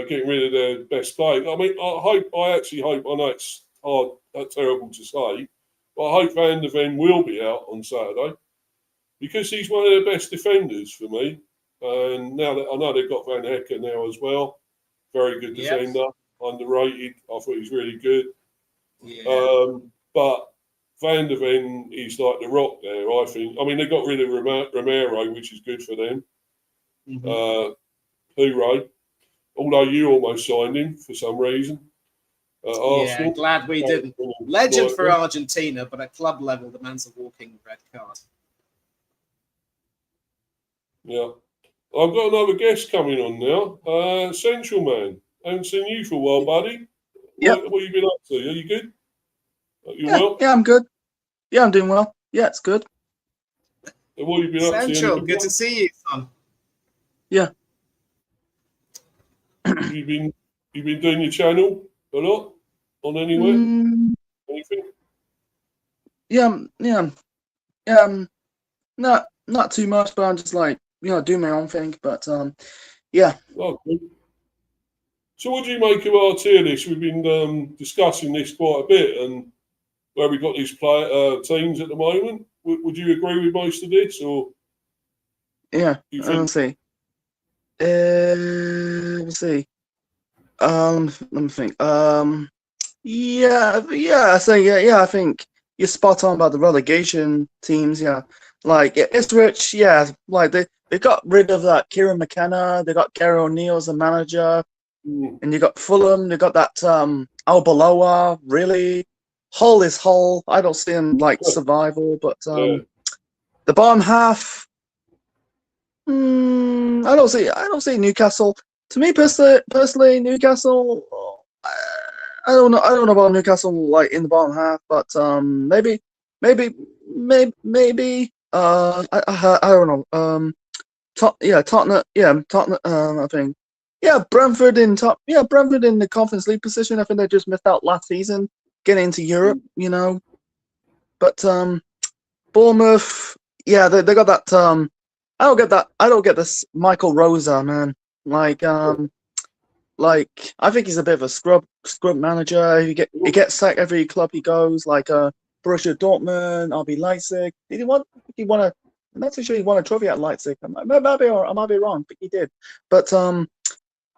getting rid of their best player. I mean, I actually hope, I know it's hard, terrible to say, but I hope Van der Ven will be out on Saturday. because he's one of their best defenders for me. And now that I know they've got Van Hecker now as well, very good defender, underrated. I thought he's really good. Yeah. But Van der Ven is like the rock there, I think. I mean, they got rid of Romero, which is good for them. Hooray. Although you almost signed him for some reason. Arsenal. Glad we didn't. Legend for Argentina, but at club level, the man's a walking red card. Yeah. I've got another guest coming on now. Central Man. Haven't seen you for a while, buddy. Yep. What have you been up to? Are you good? Well? Yeah, I'm good. Yeah, I'm doing well. Yeah, it's good. What have you been up to? Central, good to see you, son. Yeah. You've been doing your channel a lot on anywhere? Anything? Yeah. Not too much, but I'm just like, doing my own thing. But yeah. Oh, good. So what do you make of our tier list? We've been discussing this quite a bit, and where we got these teams at the moment. Would you agree with most of this, or? Yeah. Let's see. Let me see. Let me think. I think you're spot on about the relegation teams. Yeah, like Ipswich. Yeah, like they got rid of that Kieran McKenna. They got Gary O'Neill as the manager, and you got Fulham. They got that Albaloa. Really, Hull is Hull. I don't see them like survival, but the bottom half. I don't see Newcastle. To me personally, Newcastle. I don't know about Newcastle like in the bottom half, but maybe. I don't know. Tottenham. Yeah, Tottenham. I think. Yeah, Brentford in top. Yeah, Brentford in the Conference League position. I think they just missed out last season getting into Europe. But Bournemouth. Yeah, they got that. I don't get that. I don't get this Michael Rosa, man. Like I think he's a bit of a scrub manager. He gets sacked every club he goes. Like Borussia Dortmund, RB Leipzig. I'm not too sure he won a trophy at Leipzig. I might be wrong, but he did. But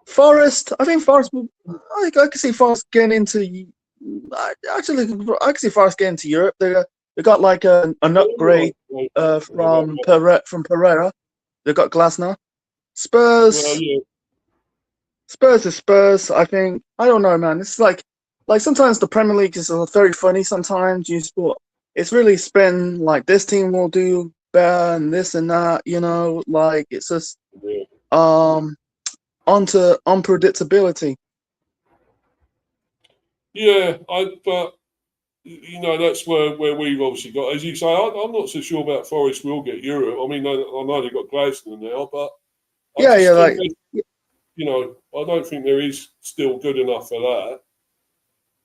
Forest, I think Forest. I can see Forest getting into. I can see Forest getting to Europe. They got like an upgrade from Pereira. They got Glasner. Spurs. Well, yeah. Spurs is Spurs. I think. I don't know, man. It's like sometimes the Premier League is very funny. Sometimes it's really spin like this team will do better and this and that. Like it's just onto unpredictability. Yeah, but that's where we've obviously got, as you say. I'm not so sure about Forest will get Europe. I mean, I know they've got Glasgow now, but I don't think there is still good enough for that.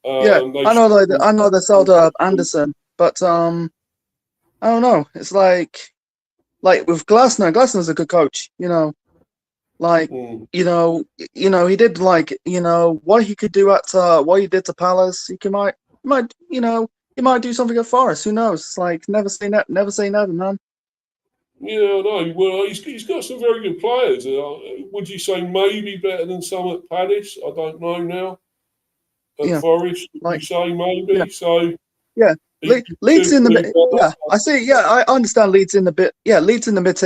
I know they sold Anderson, but I don't know. It's like with Glasner. Glasner's a good coach, Like he did what he could do at what he did to Palace. He might do something at Forest. Who knows? It's like never say never, man. Yeah, I know. Well, he's got some very good players. Would you say maybe better than some at Palace? I don't know now. At Forest, would you say maybe? Yeah. So yeah, Leeds in the yeah. I see. Yeah, I understand Leeds in the bit. Yeah, Leeds in the mid.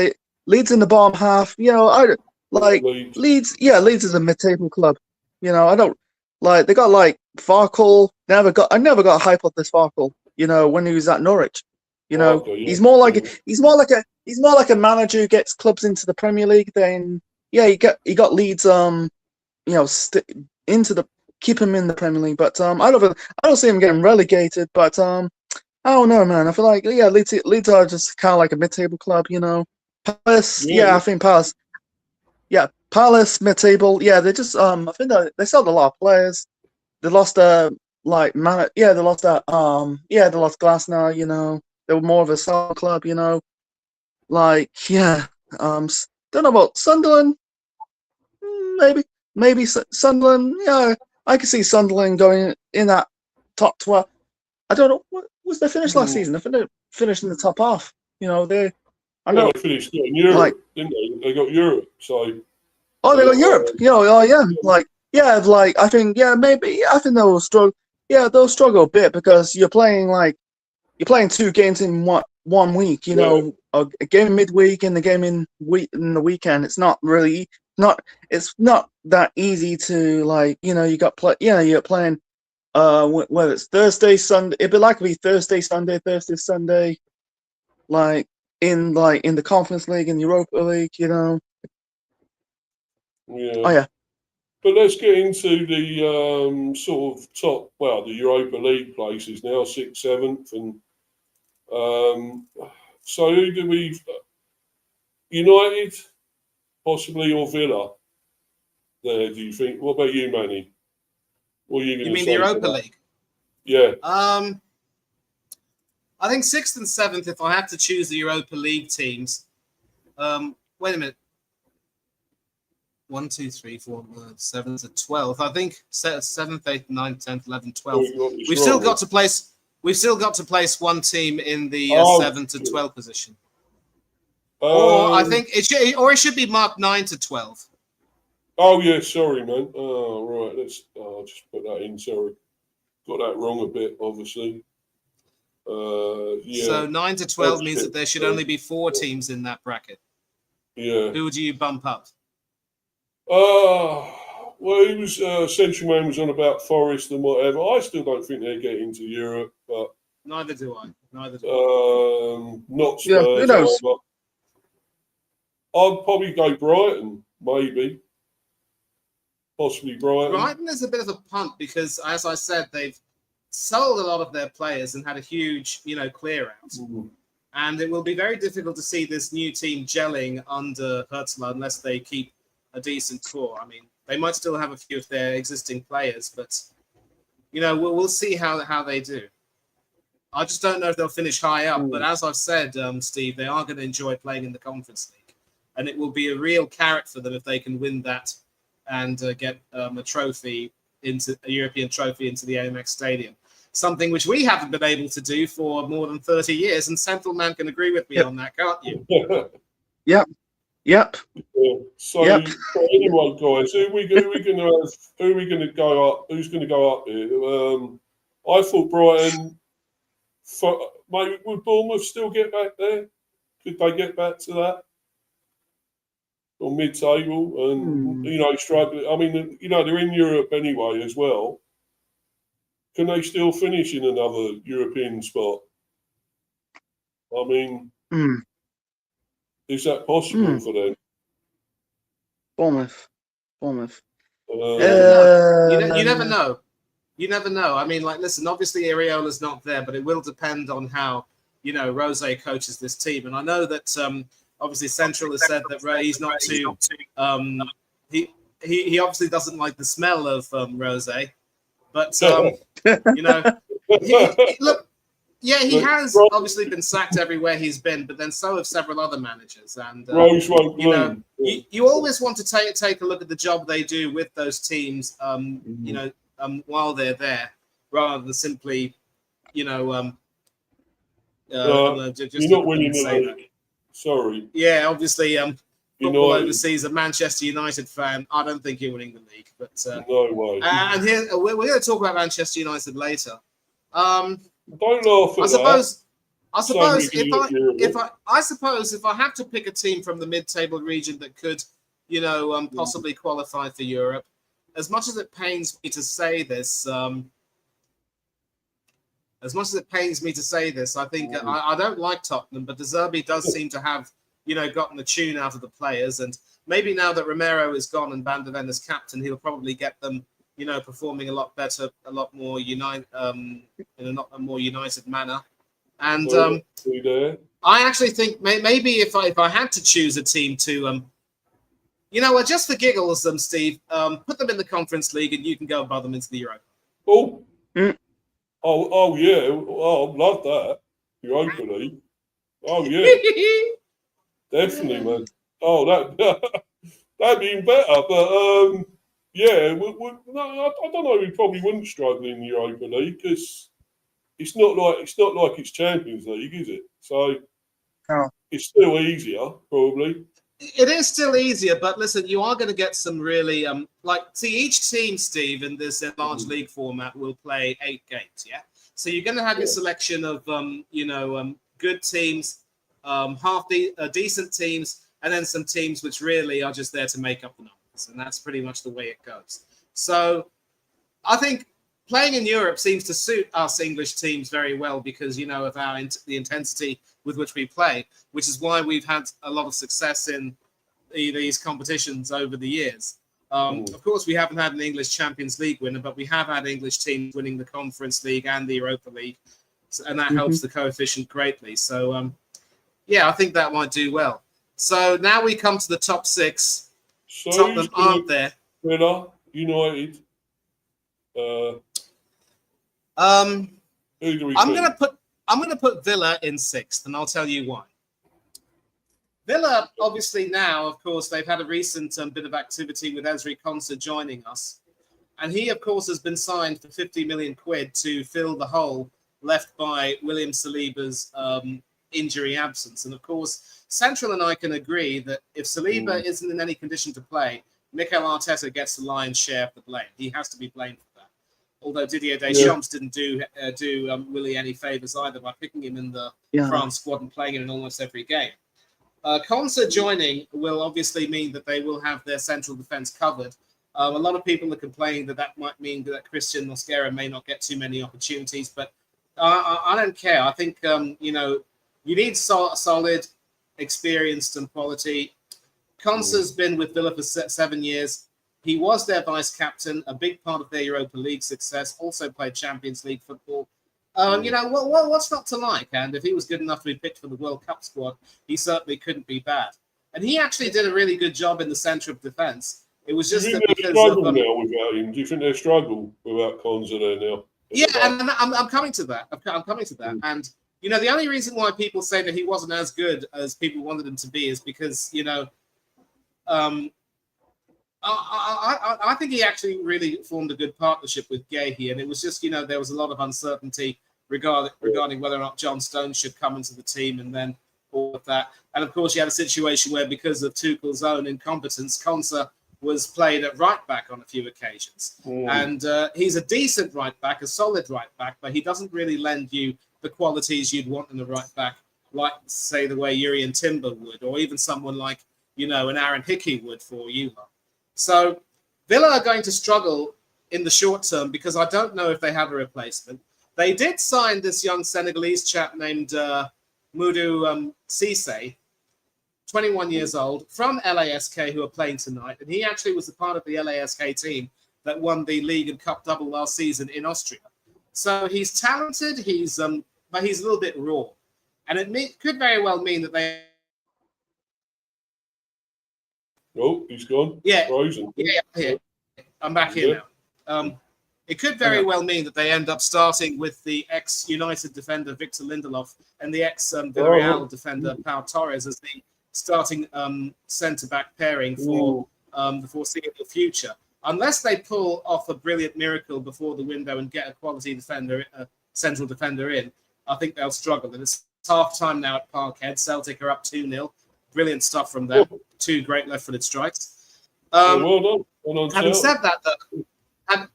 Leeds in the bottom half. I like Leeds. Yeah, Leeds is a mid-table club. I don't like. They got like Farkle. I never got hype of this Farkle. When he was at Norwich. He's more like a manager who gets clubs into the Premier League. Then he got Leeds keep him in the Premier League. But I don't see him getting relegated. But I don't know, man. I feel like Leeds are just kind of like a mid-table club. Palace. Yeah, I think Palace. Yeah, Palace mid-table. Yeah, they just I think they sold a lot of players. They lost they lost Glasner. They were more of a solid club, don't know about Sunderland. Maybe Sunderland. Yeah, I can see Sunderland going in that top 12. I don't know what was they finished last season. I think they finished in the top half. I I know. Well, they finished in Europe, Like, didn't they? They got Europe, so. oh, they got Europe. Like I think, maybe I think they'll struggle. Yeah, they'll struggle a bit because you're playing 2 games in one week. You know, a game midweek and the game in the weekend. It's not really it's not that easy to you got play. You're playing whether it's Thursday, Sunday. It'd be likely Thursday, Sunday, in the Conference League and Europa League. Yeah. Oh yeah. But let's get into the sort of top, the Europa League places now, 6th, 7th, and so who do we? United, possibly, or Villa? There, do you think? What about you, Manny? What are you going to say? You mean the Europa League? Yeah. I think 6th and 7th, if I have to choose the Europa League teams. Wait a minute. 1, 2, 3, 4, 7 to 12. I think 7th, 8th, 9th, 10th, 11th, 12th. We've still got to place one team in the 7 to 12 position. Or I think it should be marked 9 to 12. Oh yeah, sorry, man. Oh right, I'll just put that in. Sorry, got that wrong a bit, obviously. Yeah. So 9 to 12 means that there should only be 4 teams in that bracket. Yeah. Who do you bump up? Well, he was Central Man was on about Forest and whatever. I still don't think they're getting to Europe, but Neither do I. not Spurs. Yeah, who knows? I'd probably go Brighton, maybe. Possibly Brighton. Brighton is a bit of a punt because, as I said, they've sold a lot of their players and had a huge, clear out. And it will be very difficult to see this new team gelling under Hertzler unless they keep a decent core. I mean, they might still have a few of their existing players, but we'll see how they do. I just don't know if they'll finish high up. But as I've said, Steve, they are going to enjoy playing in the Conference League, and it will be a real carrot for them if they can win that and get a European trophy into the AMX Stadium. Something which we haven't been able to do for more than 30 years, and Central Man can agree with me on that, can't you? Yep. Yeah. So anyway, guys, who are we going to go up? Who's going to go up here? I thought Brighton. Maybe would Bournemouth still get back there? Could they get back to that? Or mid-table and struggling. I mean, they're in Europe anyway as well. Can they still finish in another European spot? I mean, is that possible for them? Bournemouth. You never know. You never know. I mean, listen, obviously Areola's not there, but it will depend on how, Rose coaches this team. And I know that obviously Central has said that he's not too he obviously doesn't like the smell of Rose. But he has obviously been sacked everywhere he's been, but then so have several other managers. And Rose won't you always want to take a look at the job they do with those teams, while they're there, rather than simply, you're not winning the league. Sorry. Yeah, obviously, football overseas, a Manchester United fan. I don't think you're winning the league, but no way. And here we're going to talk about Manchester United later. Don't laugh at I suppose if I have to pick a team from the mid-table region that could, possibly qualify for Europe, as much as it pains me to say this, I think I don't like Tottenham, but De Zerbi does seem to have, gotten the tune out of the players, and maybe now that Romero is gone and Van der Ven is captain, he'll probably get them, performing a lot better, a lot more in a more united manner. And I actually think maybe if I had to choose a team to, just for giggles, Steve, put them in the Conference League and you can go above them into the Europa. Oh, yeah. Oh, I'd love that. Europa League. Oh yeah, definitely, man. Oh, that'd be even better. But yeah, no, I don't know. We probably wouldn't struggle in the Europa League because it's not like it's Champions League, is it? So it's still easier, probably. It is still easier, but listen, you are going to get some really each team, Steve, in this enlarged league format will play 8 games. Yeah, so you're going to have your selection of good teams, decent teams, and then some teams which really are just there to make up the numbers, and that's pretty much the way it goes. So I think playing in Europe seems to suit us English teams very well because of the intensity with which we play, which is why we've had a lot of success in these competitions over the years. Of course, we haven't had an English Champions League winner, but we have had English teams winning the Conference League and the Europa League, and that helps the coefficient greatly. So, I think that might do well. So now we come to the top 6. So Tottenham aren't there. Villa, United. Who do we I'm think? gonna put Villa in 6th, and I'll tell you why. Villa, obviously now, of course, they've had a recent bit of activity with Ezri Konsa joining us, and he, of course, has been signed for 50 million quid to fill the hole left by William Saliba's injury absence. And of course, Central and I can agree that if Saliba isn't in any condition to play, Mikel Arteta gets the lion's share of the blame. He has to be blamed for that. Although Didier Deschamps didn't do Willie any favours either by picking him in the France squad and playing him in almost every game. Konsa joining will obviously mean that they will have their central defence covered. A lot of people are complaining that might mean that Christian Mosquera may not get too many opportunities, but I don't care. I think, you need solid, experienced and quality. Konsa's been with Villa for 7 years. He was their vice captain, a big part of their Europa League success, also played Champions League football. What's not to like? And if he was good enough to be picked for the World Cup squad, he certainly couldn't be bad. And he actually did a really good job in the centre of defence. It was just that because struggle now without him. Do you think they struggle without Konsa there now? Yeah, and I'm coming to that. I'm coming to that. And the only reason why people say that he wasn't as good as people wanted him to be is because I think he actually really formed a good partnership with Gahey, and it was just there was a lot of uncertainty regarding whether or not John Stones should come into the team, and then all of that. And of course, you had a situation where because of Tuchel's own incompetence, Konsa was played at right back on a few occasions, and he's a decent right back, a solid right back, but he doesn't really lend you the qualities you'd want in a right back, like say the way Jurrien Timber would, or even someone like an Aaron Hickey would for you. So Villa are going to struggle in the short term because I don't know if they have a replacement. They did sign this young Senegalese chap named Moudou Cissé, 21 years old, from LASK, who are playing tonight. And he actually was a part of the LASK team that won the League and Cup double last season in Austria. So he's talented, but he's a little bit raw. And it could very well mean that they... Oh, he's gone. Yeah. Frozen. Yeah. I'm back here now. It could very well mean that they end up starting with the ex-United defender Victor Lindelof and the ex-Villarreal defender Pau Torres as the starting centre-back pairing for the foreseeable future. Unless they pull off a brilliant miracle before the window and get a quality defender, central defender in, I think they'll struggle. And it's half-time now at Parkhead. Celtic are up 2-0. Brilliant stuff from them. 2 great left-footed strikes. Well done. Well done.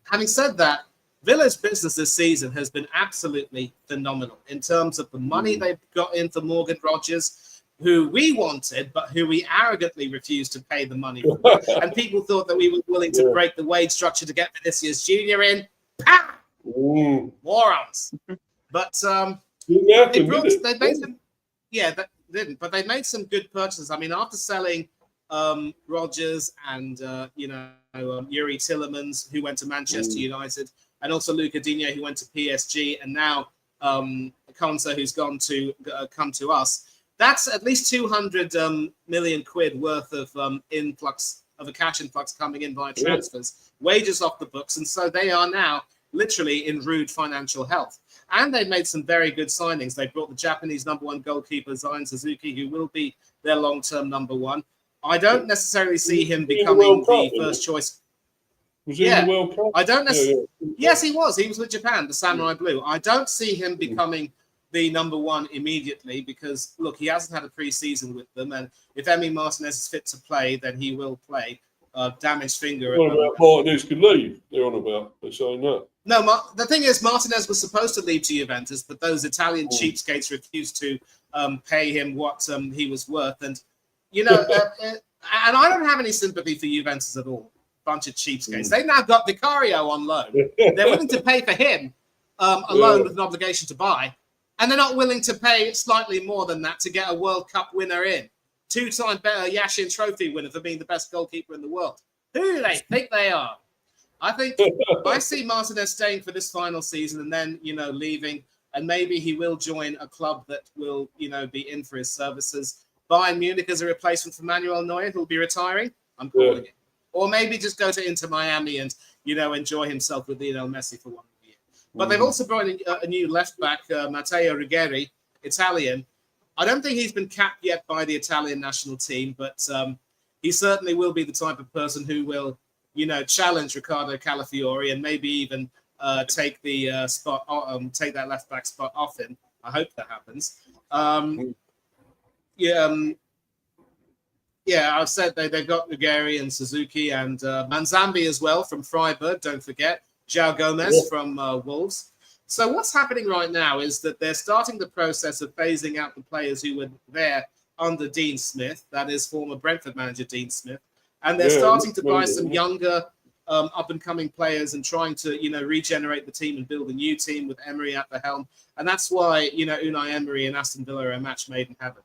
Having said that, Villa's business this season has been absolutely phenomenal in terms of the money they've got in for Morgan Rogers, who we wanted, but who we arrogantly refused to pay the money for. And people thought that we were willing to break the wage structure to get Vinicius Jr. in. Pah! Morons. But they made some... Yeah, that didn't. But they made some good purchases. I mean, after selling Rogers and Yuri Tillemans, who went to Manchester United, and also Luca Digne, who went to PSG, and now Konsa, who's gone to come to us. That's at least 200 million quid worth of influx of a cash influx coming in via transfers, wages off the books, and so they are now literally in rude financial health. And they've made some very good signings. They brought the Japanese #1 goalkeeper Zion Suzuki, who will be their long-term #1. I don't necessarily see him becoming the first choice. Was he in the World Cup? I don't necessarily. Yes, he was. He was with Japan, the Samurai Blue. I don't see him becoming be number one immediately because, look, he hasn't had a pre-season with them. And if Emi Martinez is fit to play, then he will play. Damaged finger. What about Martinez could leave? They're on about. They're saying that. No, the thing is, Martinez was supposed to leave to Juventus, but those Italian cheapskates refused to pay him what he was worth. And, and I don't have any sympathy for Juventus at all. Bunch of cheapskates. They've now got Vicario on loan. They're willing to pay for him a loan with an obligation to buy. And they're not willing to pay slightly more than that to get a World Cup winner in. 2-time Yashin Trophy winner for being the best goalkeeper in the world. Who do they think they are? I see Martinez staying for this final season and then, leaving. And maybe he will join a club that will, be in for his services. Bayern Munich as a replacement for Manuel Neuer, who'll be retiring. I'm calling it. Or maybe just go to Inter Miami and, enjoy himself with Lionel Messi for 1 year. But they've also brought in a new left back, Matteo Ruggeri, Italian. I don't think he's been capped yet by the Italian national team, but he certainly will be the type of person who will, challenge Riccardo Calafiori and maybe even take the spot, take that left back spot off him. I hope that happens. I've said they've got Ruggeri and Suzuki and Manzambi as well from Freiburg. Don't forget João Gomez from Wolves. So what's happening right now is that they're starting the process of phasing out the players who were there under Dean Smith, that is former Brentford manager Dean Smith, and they're starting to buy some younger up-and-coming players and trying to, regenerate the team and build a new team with Emery at the helm. And that's why, Unai Emery and Aston Villa are a match made in heaven.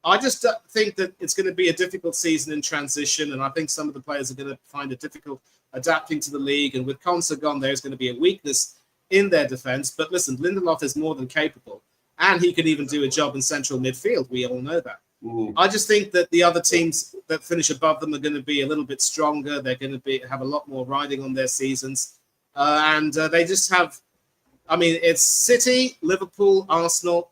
I just think that it's going to be a difficult season in transition, and I think some of the players are going to find it difficult adapting to the league. And with Konsa gone, there's going to be a weakness in their defense. But listen, Lindelof is more than capable, and he could even do a job in central midfield. We all know that. I just think that the other teams that finish above them are going to be a little bit stronger. They're going to have a lot more riding on their seasons. And they just have, it's City, Liverpool, Arsenal,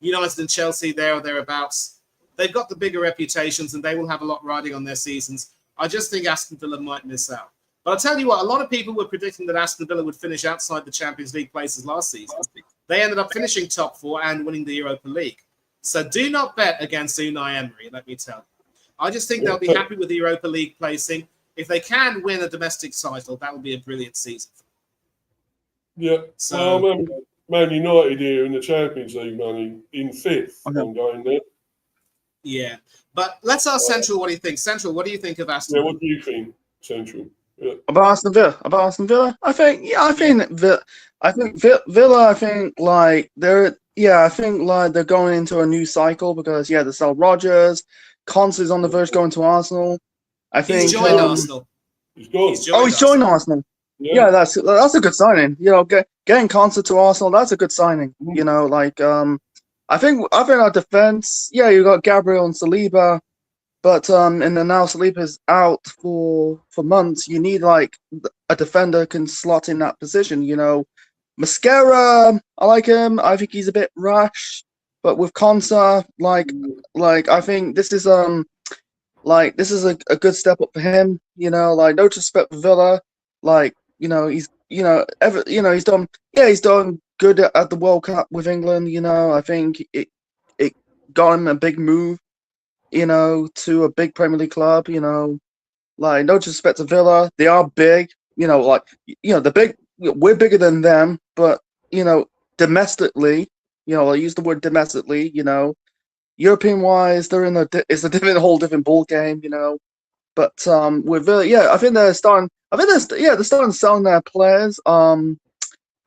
United and Chelsea there or thereabouts. They've got the bigger reputations and they will have a lot riding on their seasons. I just think Aston Villa might miss out. But I'll tell you what, a lot of people were predicting that Aston Villa would finish outside the Champions League places last season. They ended up finishing top 4 and winning the Europa League. So do not bet against Unai Emery, let me tell you. I just think they'll be happy with the Europa League placing. If they can win a domestic title, that will be a brilliant season. Yeah. So, Man United here in the Champions League, man, in 5th. I'm going there. Yeah. But let's ask Central what he thinks. Central, what do you think of Aston Villa? Yeah, what do you think, Central? Yeah. About Aston Villa? I think Villa, they're going into a new cycle because, they sell Rodgers. Konsa is on the verge going to Arsenal. I think he's joined Arsenal. He's gone. He's joined Arsenal. Yeah, that's a good signing. Getting Konsa to Arsenal, that's a good signing. I think our defense, you got Gabriel and Saliba, but and then now Saliba's out for months. You need a defender can slot in that position. Mascara, I like him. I think he's a bit rash, but with Konsa, I think this is a good step up for him. No disrespect for Villa, he's done good at the World Cup with England. I think it got him a big move, to a big Premier League club. No disrespect to Villa, they are big. The big. We're bigger than them, but domestically, I use the word domestically. European wise, they're in it's a whole different ball game. But with Villa, I think they're starting. They're starting selling their players. I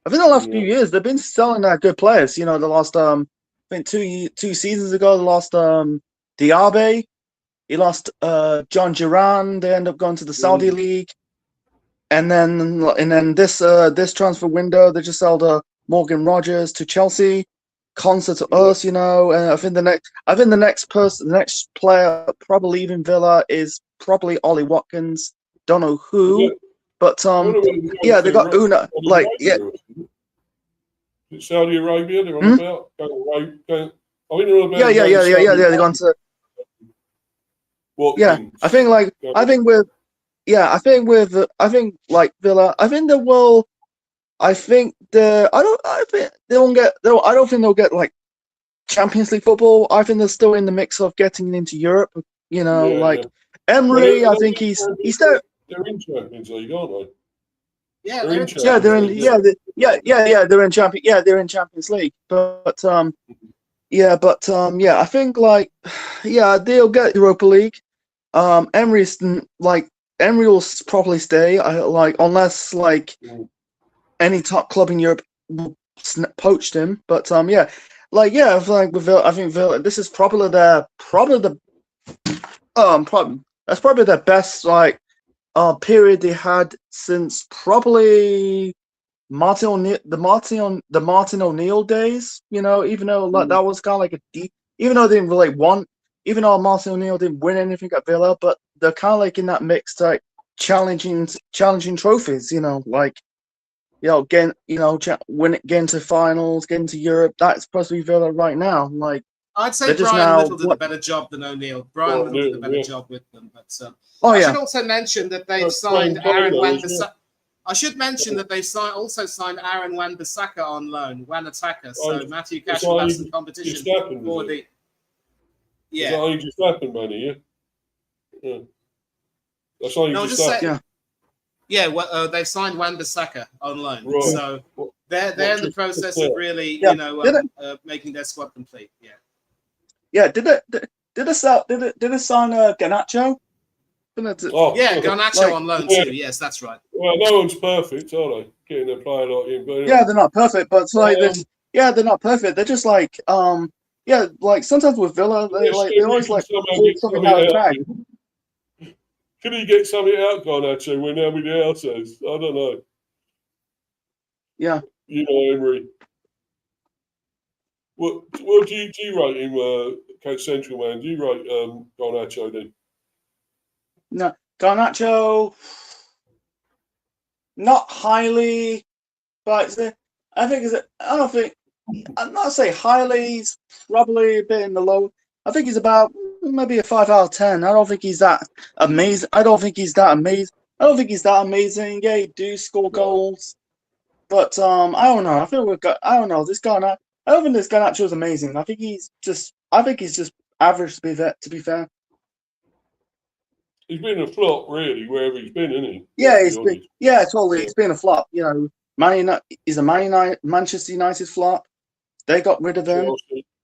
think the last few years they've been selling their good players. The last I think two seasons ago, they lost Diaby, he lost John Duran. They end up going to the Saudi league. And then this transfer window, they just sold Morgan Rogers to Chelsea, Konsa to us, And I think the next player probably leaving Villa is probably Ollie Watkins. Don't know who, but they got Una. Saudi Arabia, they're on about. I think they're on about. Yeah. They're going to. Watkins. I think Villa, I think they will. I think I don't think they'll get like Champions League football. I think they're still in the mix of getting into Europe. You know, Yeah, like yeah. Emery, Well, I think he's there. they're in Champions League, aren't they? Yeah, They're in Yeah, they're in. Champions Yeah, they're in Champions. Yeah, they're in Champions League. But I think like they'll get Europa League. Emery's like Emery will probably stay. Like unless like League. any top club in Europe poached him. But I think Villa. This is probably the that's probably the best like period they had since probably the Martin O'Neill days. You know, even though like that was kind of like even though they didn't really want, even though Martin O'Neill didn't win anything at Villa, but they're kind of like in that mix, like challenging trophies. You know, like getting getting to finals, getting to Europe. That's supposed to be Villa right now. Like I'd say they're just Brian now. Little did a better job than O'Neill. Brian Little did a better job with them. But I should also mention that they've signed Aaron Wan-Bissaka. I should mention that they also signed Aaron Wan-Bissaka on loan, Wan-Attaka. So Matthew Cash will have some competition for the. Yeah. Is that only just happened, Manny? Yeah. That's only just happened. Yeah, well, they've signed Wan-Bissaka on loan, right. So they're in the process of really, making their squad complete. Yeah. Yeah. Did it sign Garnacho? Garnacho on loan too. Yes, that's right. Well, no one's perfect, are they? Getting a player like him. But yeah, they're not perfect, but it's like they're not perfect. They're just like like sometimes with Villa, they always like pull something out of the bag. Can he get something out, Garnacho, when nobody else has? I don't know. Yeah. You know, Emery. What do you rate him, Coach Central Man? Do you rate Garnacho then? No, Garnacho, not highly, but I'm not say highly. He's probably a bit in the low. I think he's about maybe a 5 out of 10. I don't think he's that amazing. I don't think he's that amazing. Yeah, he do score goals, but I don't know. I don't know. I don't think this Garnacho is amazing. I think he's just average to be fair. He's been a flop, really, wherever he's been, isn't he? Yeah, totally. It's been a flop. You know, he's a Manchester United flop. They got rid of him,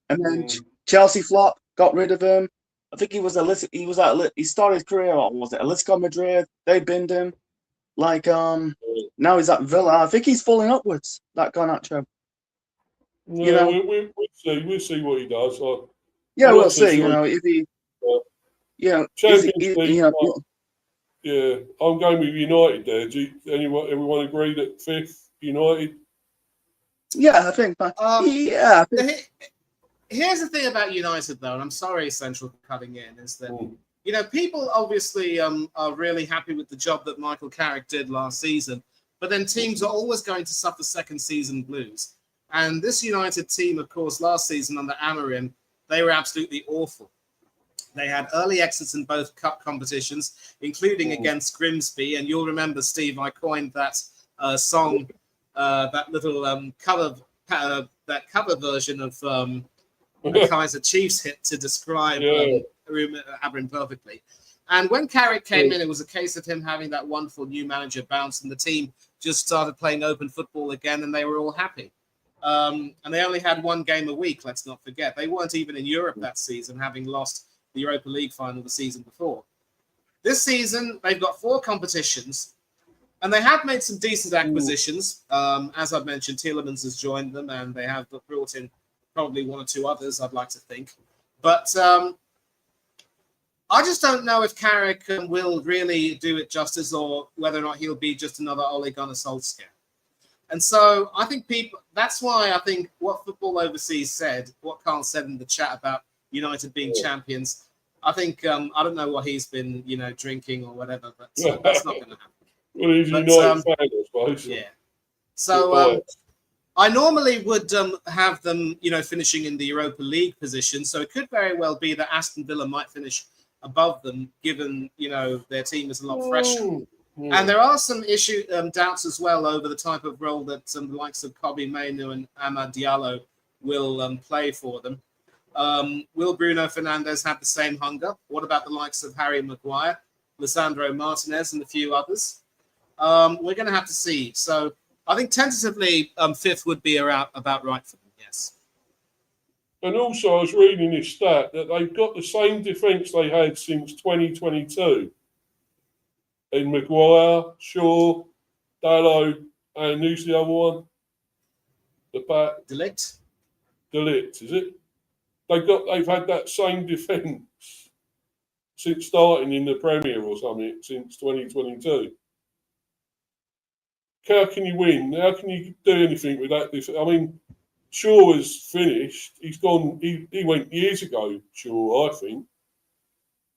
and then Chelsea flop got rid of him. I think he started his career. Or was it Atletico Madrid? They binned him. Like now he's at Villa. I think he's falling upwards. That Garnacho. No, we'll see what he does. We'll see. You know, if he. Champions League. Yeah, I'm going with United there. Do everyone agree that 5th United? Yeah, I think. Here's the thing about United, though, and I'm sorry, Central cutting in, is that people obviously are really happy with the job that Michael Carrick did last season, but then teams are always going to suffer second season blues. And this United team, of course, last season under Amorim, they were absolutely awful. They had early exits in both cup competitions, including against Grimsby. And you'll remember, Steve, I coined that song, that little cover version of the Kaiser Chiefs hit to describe Amorim perfectly. And when Carrick came in, it was a case of him having that wonderful new manager bounce, and the team just started playing open football again, and they were all happy. And they only had one game a week, let's not forget. They weren't even in Europe that season, having lost the Europa League final the season before. This season, they've got 4 competitions, and they have made some decent acquisitions. As I've mentioned, Tielemans has joined them, and they have brought in probably 1 or 2 others, I'd like to think. But I just don't know if Carrick will really do it justice, or whether or not he'll be just another Ole Gunnar Solskjaer. And so I think that's why I think what Football Overseas said, what Carl said in the chat about United being champions, I think, I don't know what he's been, drinking or whatever, but that's not going to happen. Well, he's a United fan, I suppose. Yeah. So I normally would have them, finishing in the Europa League position. So it could very well be that Aston Villa might finish above them, given, their team is a lot fresher. And there are some doubts as well over the type of role that the likes of Kobe Mainu and Amad Diallo will play for them. Will Bruno Fernandes have the same hunger? What about the likes of Harry Maguire, Lisandro Martinez, and a few others? We're going to have to see. So I think tentatively, fifth would be about right for them, yes. And also, I was reading this stat that they've got the same defence they had since 2022. In Maguire, Shaw, Dallo, and who's the other one? The back. De Ligt, is it? They've had that same defence since starting in the Premier or something since 2022. How can you win? How can you do anything with that defence? I mean, Shaw is finished. He's gone. He went years ago, Shaw, I think.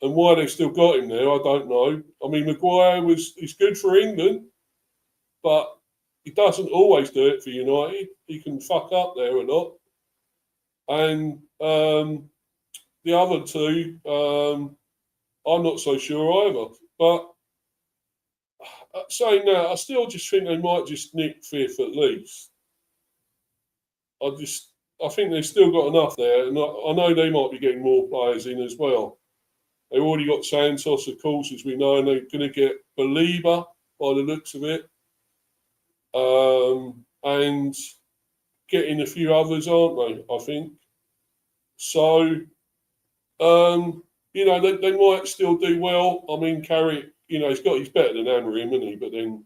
And why they've still got him there, I don't know. I mean, Maguire he's good for England, but he doesn't always do it for United. He can fuck up there a lot. And the other two, I'm not so sure either. But saying that, I still just think they might just nick fifth at least. I think they've still got enough there. And I know they might be getting more players in as well. They've already got Santos, of course, as we know, and they're going to get Belieber by the looks of it. And getting a few others, aren't they, I think? So, they might still do well. I mean, Carrick, he's better than Amorim, isn't he? But then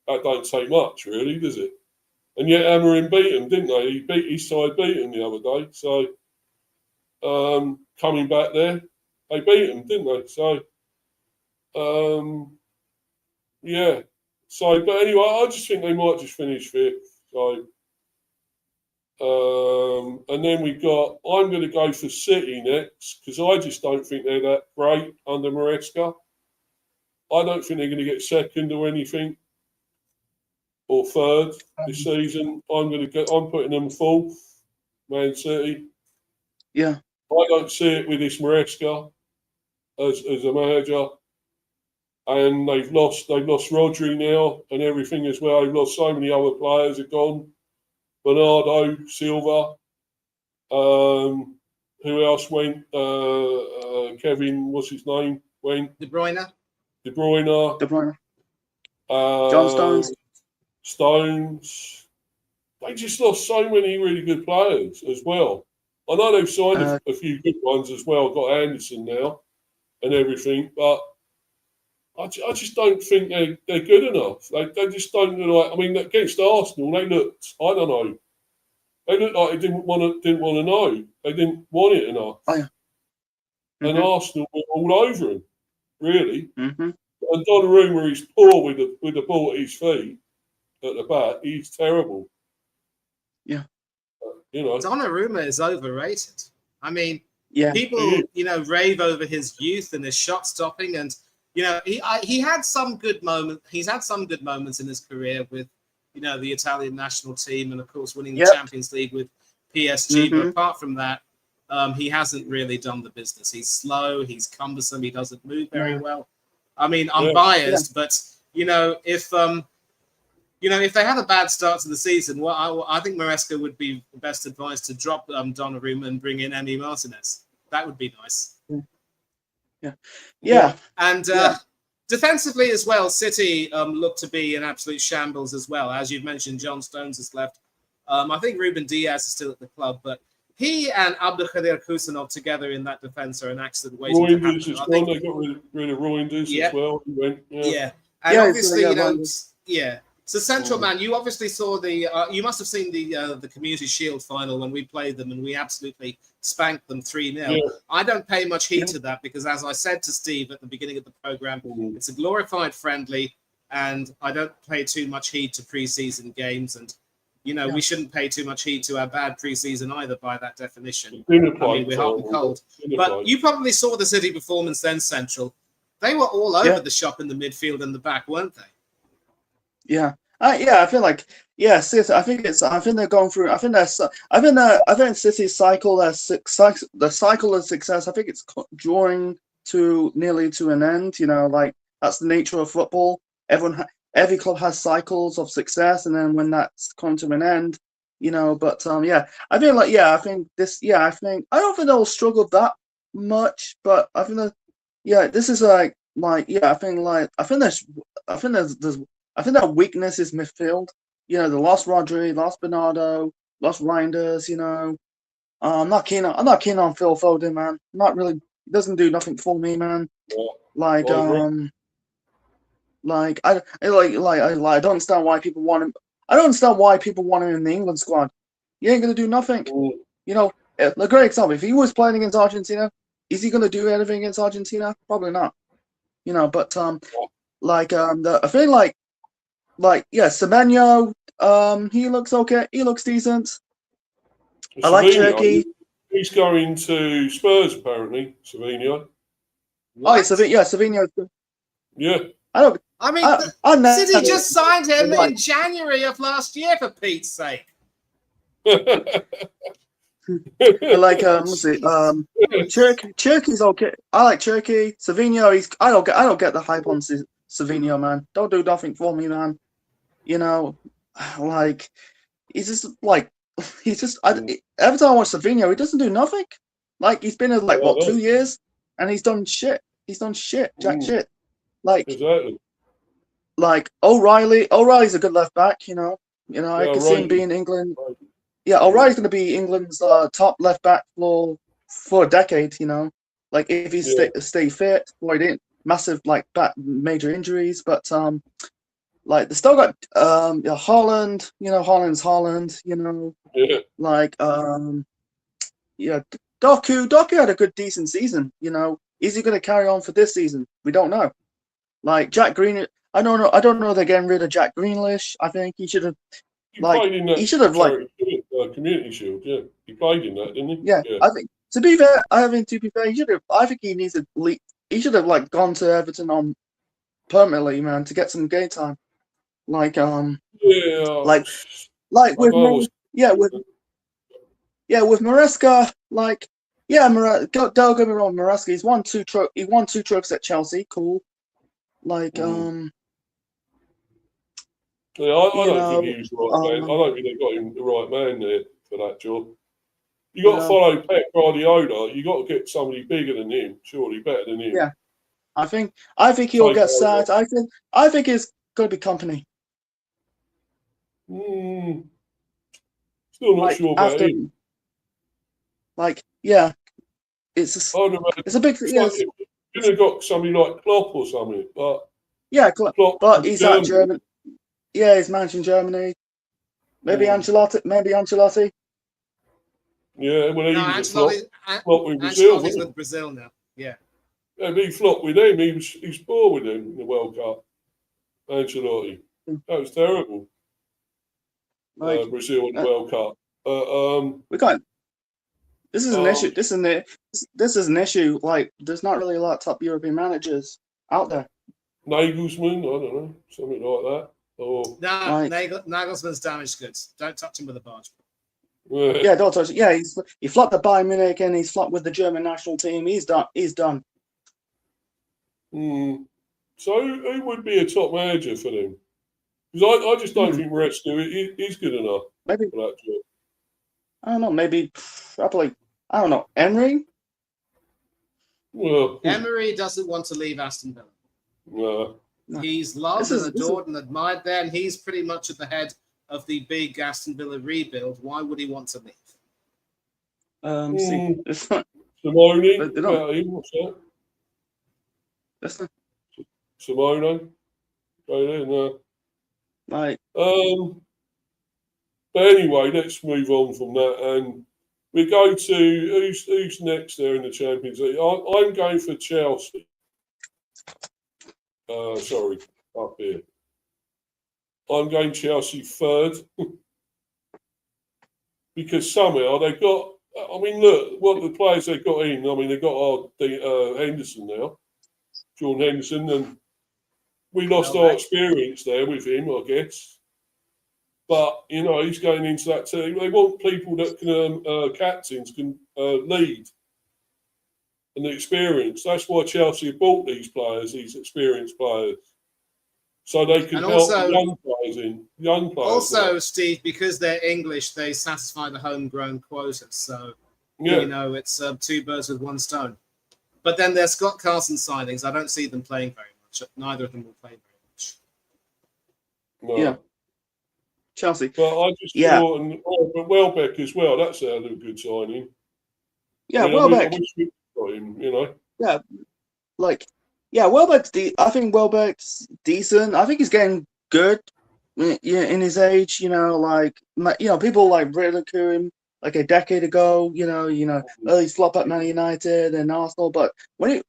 that don't say much, really, does it? And yet Amorim beat him, didn't they? His side beat him the other day. So, coming back there, they beat him, didn't they? So, yeah. So, but anyway, I just think they might just finish fifth. So, and then I'm going to go for City next because I just don't think they're that great under Maresca. I don't think they're going to get second or anything or third this season. I'm putting them fourth, Man City. Yeah. I don't see it with this Maresca as a manager. And they've lost Rodri now and everything as well. They've lost so many other players have gone. Bernardo Silva. Who else went? Kevin, what's his name? Went. De Bruyne. John Stones. Stones. They just lost so many really good players as well. I know they've signed a few good ones as well. Got Anderson now and everything, but I just don't think they're good enough. They just don't look like. I mean, against Arsenal, they looked. I don't know. They looked like they didn't want to know. They didn't want it enough. Oh, yeah. Mm-hmm. And Arsenal were all over them, really. Mm-hmm. And Donnarumma is poor with the ball at his feet at the back. He's terrible. Yeah. Donnarumma is overrated. I mean, people, rave over his youth and his shot stopping, and he had some good moments. He's had some good moments in his career with, the Italian national team, and of course winning the Champions League with PSG. Mm-hmm. But apart from that, he hasn't really done the business. He's slow. He's cumbersome. He doesn't move very well. I mean, I'm biased, but if they had a bad start to the season, I think Maresca would be best advised to drop Donnarumma and bring in Emi Martinez. That would be nice. Yeah. And defensively as well, City look to be in absolute shambles as well. As you've mentioned, John Stones has left. I think Ruben Diaz is still at the club, but he and Abdelkader Kusanov together in that defence are an accident waiting to happen. They got rid of Reinders as well. And obviously, So central man, you obviously saw you must have seen the Community Shield final when we played them and we absolutely spanked them 3-0. Yeah. I don't pay much heed to that because, as I said to Steve at the beginning of the program, it's a glorified friendly, and I don't pay too much heed to preseason games. And we shouldn't pay too much heed to our bad preseason either, by that definition. We're hot and cold. But you probably saw the City performance then, Central. They were all over the shop in the midfield and the back, weren't they? Yeah. I feel like City. I think they're going through. I think City's cycle, the cycle of success. I think it's drawing nearly to an end. That's the nature of football. every club has cycles of success, and then when that's come to an end, But I feel like I think this. I don't think they'll struggle that much, but I think that this is I think their weakness is midfield. They lost Rodri, lost Bernardo, lost Reinders. I'm not keen on Phil Foden, man. Not really. He doesn't do nothing for me, man. Like I don't understand why people want him. I don't understand why people want him in the England squad. He ain't gonna do nothing. A great example. If he was playing against Argentina, is he gonna do anything against Argentina? Probably not. But I feel Semenyo, he looks okay. He looks decent. I like Turkey. He's going to Spurs apparently. Savinho. Savinho. Yeah. City just signed him in January of last year, for Pete's sake. Turkey's okay. I like Turkey. Savinho, I don't get the hype on Savinho, man. Don't do nothing for me, man. He's just every time I watch Savinho, he doesn't do nothing. He's been in 2 years, and he's done shit. Jack shit. Exactly. O'Reilly's a good left back. I can see him being England. Yeah, O'Reilly's going to be England's top left back for a decade. If he stay fit, or he didn't massive major injuries, but they still got Holland. Holland's Holland. Doku had a good decent season. Is he going to carry on for this season? We don't know. Jack Green, I don't know. They're getting rid of Jack Grealish. I think he should have. He should have Community Shield. Yeah, he played in that, didn't he? Yeah. I think to be fair, he should have. I think he needs to. He should have gone to Everton on permanently, man, to get some game time. With Maresca, don't get me wrong, Maresca, he won two trophies at Chelsea, cool. I don't think he was the right man. I don't think they got him the right man there for that job. You got to follow Pep Guardiola. You got to get somebody bigger than him, surely better than him. Yeah, I think he'll get sacked. I think it's going to be company. Still not sure about him. It's a big thing. You could have got somebody like Klopp or something, but Klopp, but he's at Germany. Yeah, he's managing Germany. Maybe Ancelotti. Yeah, well, Ancelotti's with Brazil now. Yeah. Yeah, he flopped with him. He's poor with him in the World Cup. Ancelotti. That was terrible. Brazil in the World Cup. We got. This is an issue. This is an issue. There's not really a lot of top European managers out there. Nagelsmann, I don't know, something like that. Nagelsmann's damaged goods. Don't touch him with a barge. Yeah, don't touch it. Yeah, he flopped at Bayern Munich and he's flopped with the German national team. He's done. So who would be a top manager for them? Because I just don't think Maresca is good enough for that job. I don't know. Maybe probably. I don't know. Emery. Well, Emery doesn't want to leave Aston Villa. No. He's loved and adored and admired there, and he's pretty much at the head of the big Aston Villa rebuild. Why would he want to leave? Simone, what's that? That's not. Simone, no. Right. But anyway, let's move on from that, and we go to who's next there in the Champions League. I'm going for Chelsea. Sorry, up here. I'm going Chelsea third because somehow they've got. I mean, look what the players they've got in. I mean, they've got Henderson now, Jordan Henderson, and we lost our experience there with him, I guess. But he's going into that team. They want people that can captains can lead and the experience. That's why Chelsea have bought these players, these experienced players. so they can And help also- the young players. Also, now. Steve, because they're English, they satisfy the homegrown quota. So, Yeah. you know, it's two birds with one stone. But then their Scott Carson signings, I don't see them playing very much. Neither of them will play very much. No. Yeah. Chelsea. But I just thought, but Welbeck as well. That's a little good signing. Yeah, I mean, Welbeck. I wish we got him. You know. Yeah, Welbeck's I think Welbeck's decent. I think he's getting good. Yeah, in his age, people like ridicule him like a decade ago. Early flop at Man United and Arsenal, but when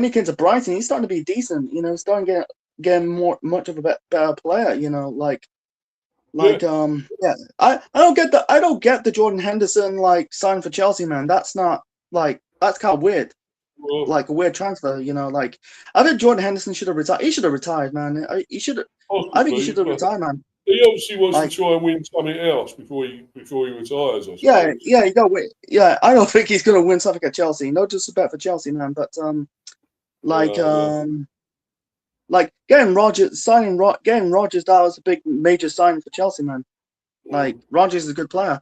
he came to Brighton, he's starting to be decent. Starting to getting much of a better player. I don't get the Jordan Henderson sign for Chelsea, man. That's not that's kind of weird. Well, Like a weird transfer, I think Jordan Henderson should have retired. He should have retired, man. I think he should have retired, man. He obviously wants to try and win something else before he retires. I suppose. Yeah, you got win. Yeah, I don't think he's gonna win something at Chelsea. No disrespect for Chelsea, man, but getting Rogers getting Rogers, that was a big major signing for Chelsea, man. Rogers is a good player.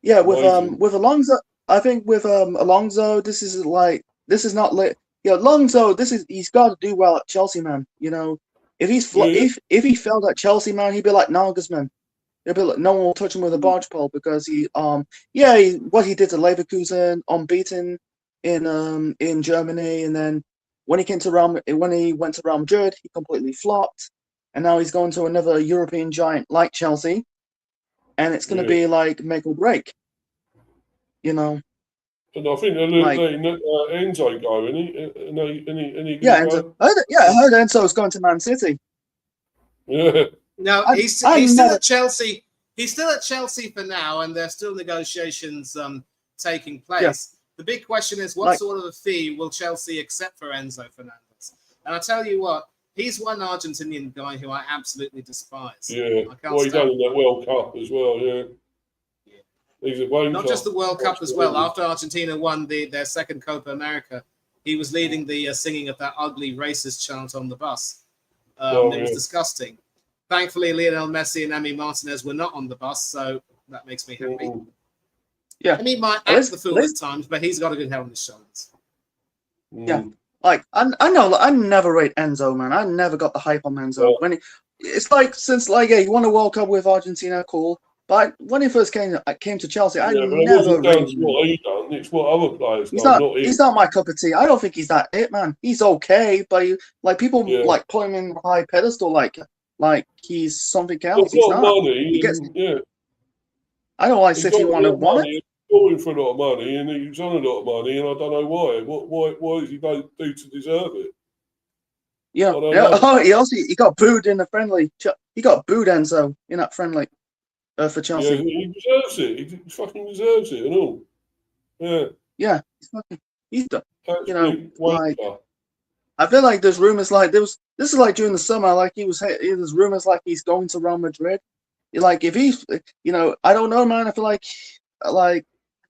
Yeah, with Alonso, I think with Alonso, this is not Alonso, he's got to do well at Chelsea, man. If if he failed at Chelsea, man, he'd be like Nagelsmann. He'd be like, no one will touch him with a barge pole because what he did to Leverkusen, unbeaten in Germany, and then when he went to Real Madrid, he completely flopped, and now he's going to another European giant like Chelsea, and it's going to be like make or break. And I think they're letting Enzo go, any Enzo. I heard Enzo's going to Man City. Yeah. No, he's still at Chelsea. He's still at Chelsea for now, and there's still negotiations taking place. Yeah. The big question is, what sort of a fee will Chelsea accept for Enzo Fernandez? And I tell you what, he's one Argentinian guy who I absolutely despise. Yeah. He done in that World Cup as well. Yeah. Not just the World Cup as well. After Argentina won their second Copa America, he was leading the singing of that ugly racist chant on the bus. It was disgusting. Thankfully, Lionel Messi and Emi Martinez were not on the bus, so that makes me happy. Yeah, he might act the fool at times, but he's got a good head on his shoulders. Yeah, I know, I never rate Enzo, man. I never got the hype on Enzo. When he won a World Cup with Argentina, cool. But when he first came to Chelsea, I never rated him. What he done. It's what other players done. He's not my cup of tea. I don't think he's that it, man. He's okay, but people put him in a high pedestal, like he's something else. He's not. I don't like City want it. He's going for a lot of money, and he's on a lot of money, and I don't know why. Why does he do to deserve it? Yeah. He got booed in the friendly. He got booed, Enzo, in that friendly. For Chelsea. Yeah, he deserves it. He fucking deserves it and all. Yeah. Yeah, he's done. I feel like there's rumors this is like during the summer, there's rumors like he's going to Real Madrid. If he's, I don't know, man. I feel like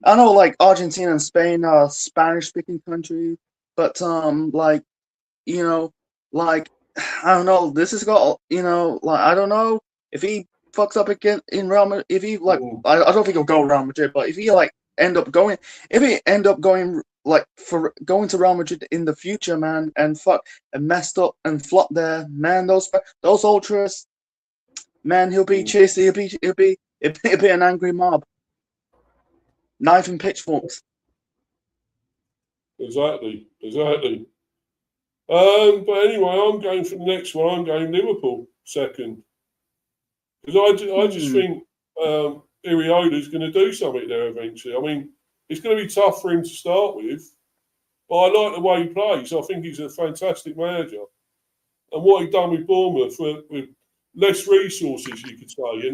I know Argentina and Spain are Spanish speaking countries, but I don't know. This has got, I don't know if he fucks up again in Real Madrid. If he I don't think he'll go Real Madrid, but if he end up going for going to Real Madrid in the future, man, and messed up and flopped there, man, those ultras, man, he'll be chased. He'll be an angry mob, knife and pitchforks. Exactly. But anyway, I'm going for the next one. I'm going Liverpool second. Because I just think Iriola's going to do something there eventually. I mean, it's going to be tough for him to start with, but I like the way he plays. I think he's a fantastic manager. And what he's done with Bournemouth, with less resources, you could say,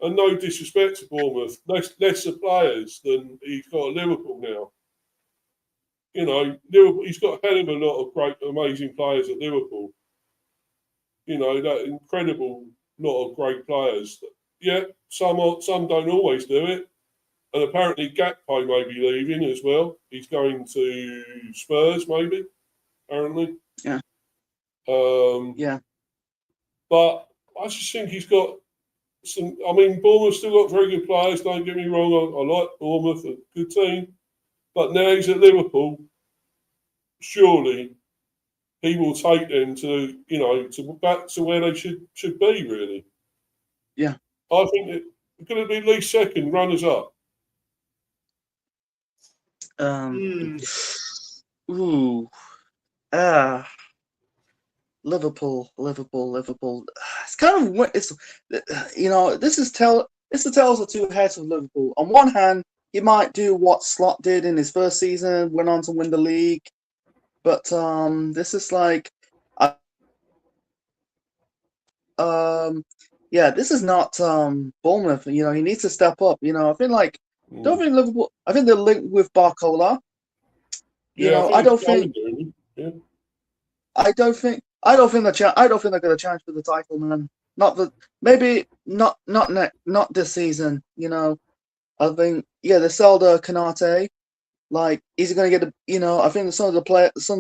and no disrespect to Bournemouth, lesser players than he's got at Liverpool now. Liverpool, he's got a hell of a lot of great, amazing players at Liverpool. That incredible lot of great players. Yeah, some don't always do it. And apparently Gakpo may be leaving as well. He's going to Spurs, maybe, apparently. Yeah. Yeah. But I just think he's got some. I mean, Bournemouth's still got very good players. Don't get me wrong. I like Bournemouth, a good team. But now he's at Liverpool. Surely he will take them to back to where they should be. Really. Yeah. I think it's going to be at least second, runners up. Ooh. Liverpool. It's kind of this is the tales of two heads of Liverpool. On one hand, he might do what Slot did in his first season, went on to win the league, but this is like, this is not Bournemouth. He needs to step up. I feel like don't think Liverpool. I think they're linked with Barcola. I don't think. Yeah. I don't think they're going to challenge for the title, man. Maybe not this season. I think they sold Kanate. Like, is he going to get I think some of the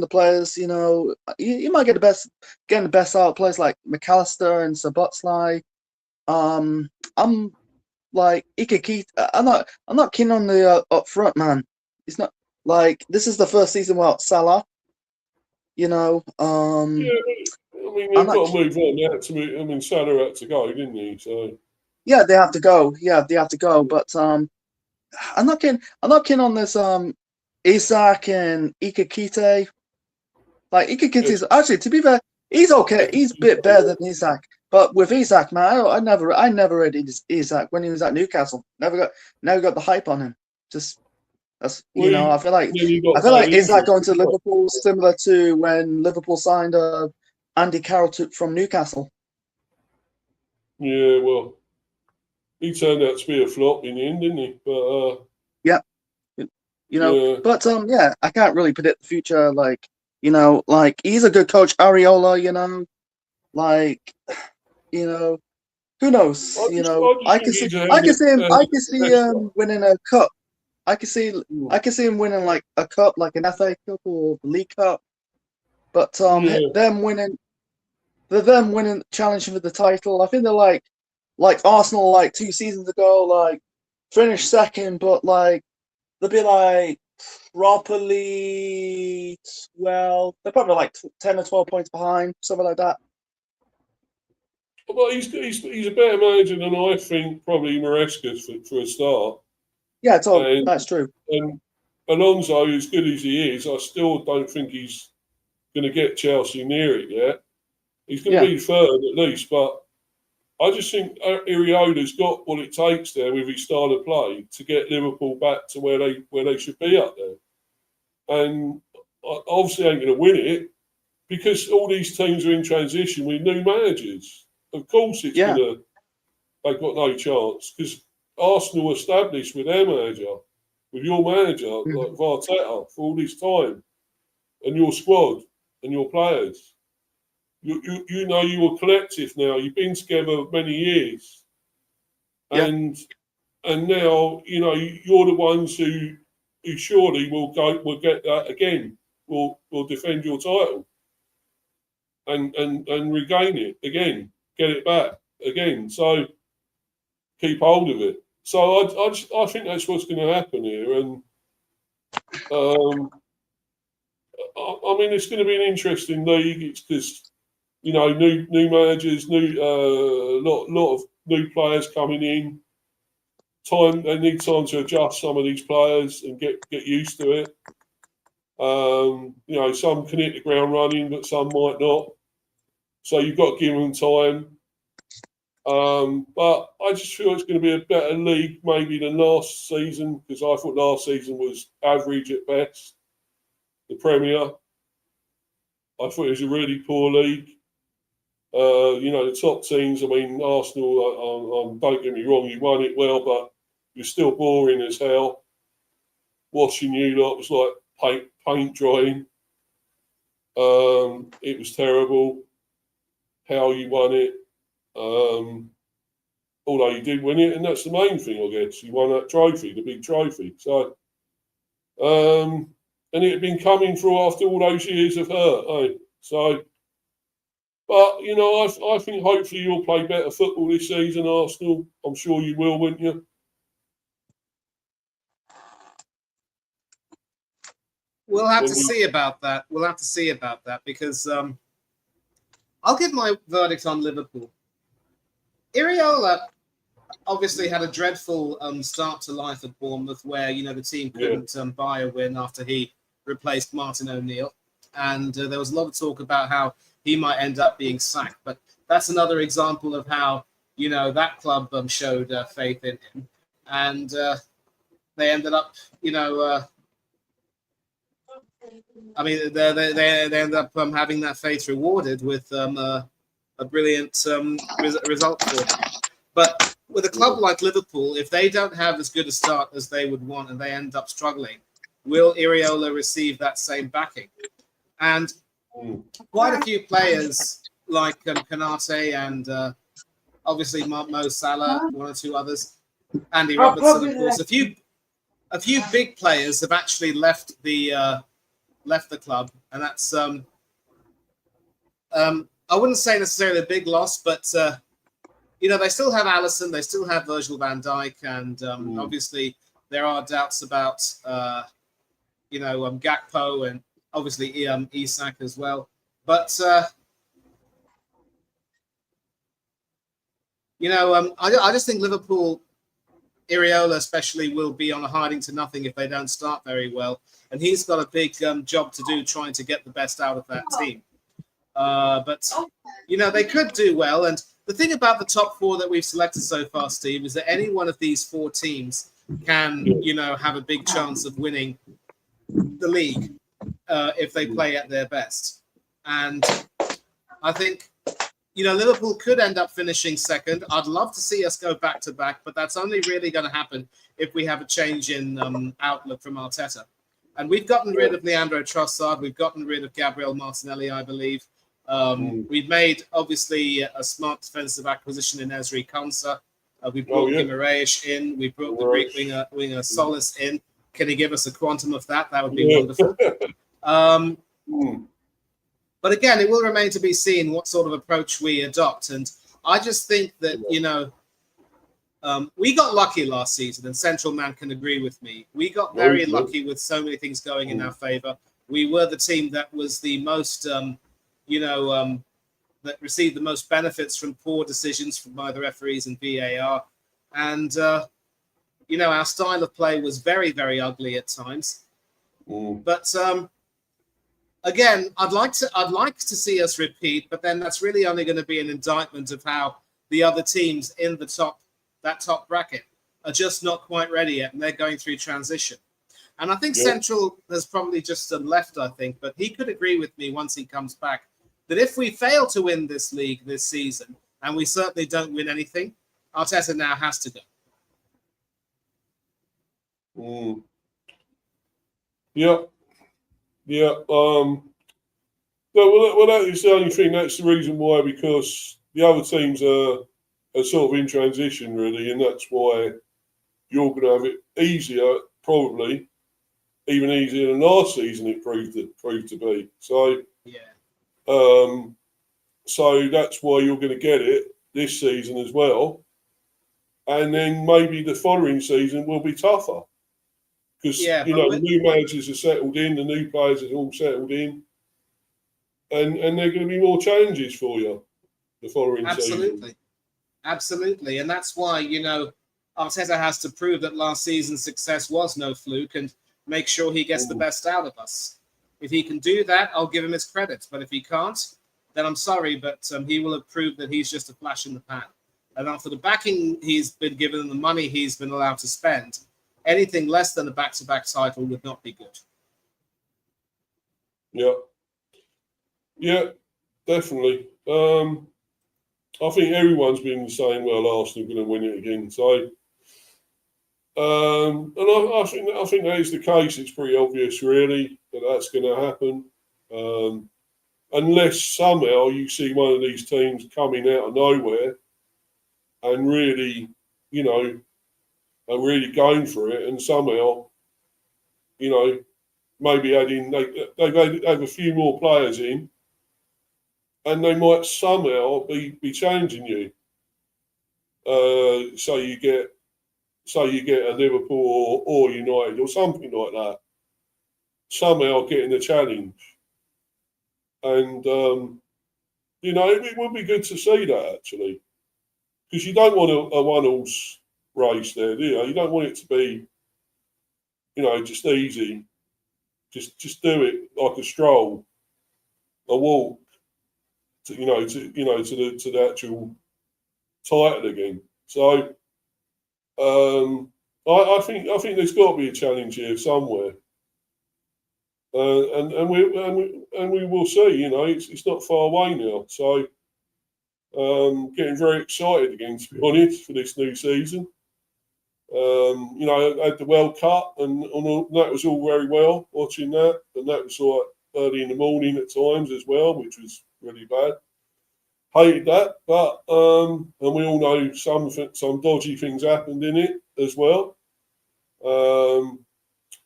players, you might getting the best out of players like McAllister and Sabotslai. I'm like Ikakita. I'm not keen on the up front, man. It's not like this is the first season without Salah. Yeah, I mean, they've got to move on. I mean, Salah had to go, didn't he? So yeah, they have to go. Yeah, they have to go. But I'm not keen on this Isak and Ikakite. Like Ikakite's actually, to be fair, he's okay. He's a bit better than Isak. But with Isak, man, I never read Isak when he was at Newcastle. Never got the hype on him. Just that's I feel like Isak going to Liverpool similar to when Liverpool signed Andy Carroll from Newcastle. Yeah, well, he turned out to be a flop in the end, didn't he? But yeah, but I can't really predict the future. Like he's a good coach, Areola. Who knows? I can see him winning a cup. I can see him winning like a cup, like an FA Cup or the League Cup. But them winning, challenging for the title. I think they're like Arsenal, like 2 seasons ago, like finished second, but like they'll be like properly 12. They're probably like 10 or 12 points behind, something like that. Well, he's a better manager than I think probably Maresca's for a start. Yeah, that's true. And Alonso, as good as he is, I still don't think he's going to get Chelsea near it yet. He's going to be third at least, but I just think Iraola's got what it takes there with his style of play to get Liverpool back to where they should be up there. And obviously ain't going to win it because all these teams are in transition with new managers. Of course, they've got no chance because Arsenal established with their manager, with your manager, like Arteta, for all this time, and your squad and your players. You're collective now. You've been together many years, and now you're the ones who surely will get that again. Will defend your title and regain it again, get it back again. So keep hold of it. So I think that's what's going to happen here, and I mean it's going to be an interesting league. It's because new managers, lot of new players coming in. They need time to adjust some of these players and get used to it. Some can hit the ground running, but some might not. So you've got to give them time. But I just feel it's going to be a better league maybe than last season because I thought last season was average at best. The Premier, I thought it was a really poor league. The top teams. I mean, Arsenal. Don't get me wrong, you won it well, but you're still boring as hell. Watching you lot was like paint drying. It was terrible. How you won it. Although you did win it, and that's the main thing, I guess. You won that trophy, the big trophy. So, and it had been coming through after all those years of hurt. So, But you know, I think hopefully you'll play better football this season, Arsenal. I'm sure you will, won't you? We'll have to see about that. We'll have to see about that because I'll give my verdict on Liverpool. Iriola obviously had a dreadful start to life at Bournemouth, where the team couldn't buy a win after he replaced Martin O'Neill, and there was a lot of talk about how he might end up being sacked. But that's another example of how that club showed faith in him, and they ended up they ended up having that faith rewarded with a brilliant result for them. But with a club like Liverpool, if they don't have as good a start as they would want and they end up struggling, will Iriola receive that same backing? And quite a few players like Kanate and obviously Mo Salah, one or two others, Andy Robertson, of course. A few big players have actually left the club, and that's I wouldn't say necessarily a big loss, but they still have Alisson, they still have Virgil van Dijk, and obviously there are doubts about Gakpo and obviously Isak as well. But I just think Liverpool, Iriola especially, will be on a hiding to nothing if they don't start very well, and he's got a big job to do trying to get the best out of that team. But they could do well, and the thing about the top four that we've selected so far, Steve, is that any one of these four teams can have a big chance of winning the league if they play at their best. And I think Liverpool could end up finishing second. I'd love to see us go back to back, but that's only really going to happen if we have a change in outlook from Arteta. And we've gotten rid of Leandro Trossard. We've gotten rid of Gabriel Martinelli, I believe. We've made, obviously, a smart defensive acquisition in Ezri Konsa. We brought Guimaraes in. We brought the Greek winger Solis in. Can he give us a quantum of that? That would be wonderful. But again, it will remain to be seen what sort of approach we adopt. And I just think that, we got lucky last season, and Central Man can agree with me. We got very lucky with so many things going in our favor. We were the team that was the most, that received the most benefits from poor decisions by the referees and VAR. And, our style of play was very, very ugly at times. But again, I'd like to see us repeat, but then that's really only going to be an indictment of how the other teams in the top bracket are just not quite ready yet, and they're going through transition. And I think Central has probably just left, I think, but he could agree with me once he comes back that if we fail to win this league this season, and we certainly don't win anything, Arteta now has to go. Yeah. Well, that is the only thing. That's the reason why, because the other teams are sort of in transition, really, and that's why you're going to have it easier, probably even easier than last season. It proved to be. So so that's why you're going to get it this season as well, and then maybe the following season will be tougher. Because, the new managers are settled in, the new players are all settled in, and there are going to be more challenges for you the following season. Absolutely. And that's why, Arteta has to prove that last season's success was no fluke and make sure he gets the best out of us. If he can do that, I'll give him his credit. But if he can't, then I'm sorry, but he will have proved that he's just a flash in the pan. And after the backing he's been given and the money he's been allowed to spend, anything less than a back-to-back title would not be good. Yeah, definitely. I think everyone's been saying, well, Arsenal are going to win it again. So, and I think that is the case. It's pretty obvious, really, that that's going to happen. Unless somehow you see one of these teams coming out of nowhere and really, are really going for it, and somehow, maybe they've a few more players in, and they might somehow be challenging you. So you get a Liverpool or United or something like that, somehow getting a challenge. And, it would be good to see that, actually. Because you don't want a one-horse race there, do you? You don't want it to be, just easy. Just do it like a stroll, a walk, to the actual title again. So I think there's got to be a challenge here somewhere, and we will see. It's not far away now. So getting very excited again, to be honest, for this new season. I had the World Cup, and that was all very well watching that, and that was like early in the morning at times as well, which was really bad. Hated that, but and we all know some dodgy things happened in it as well.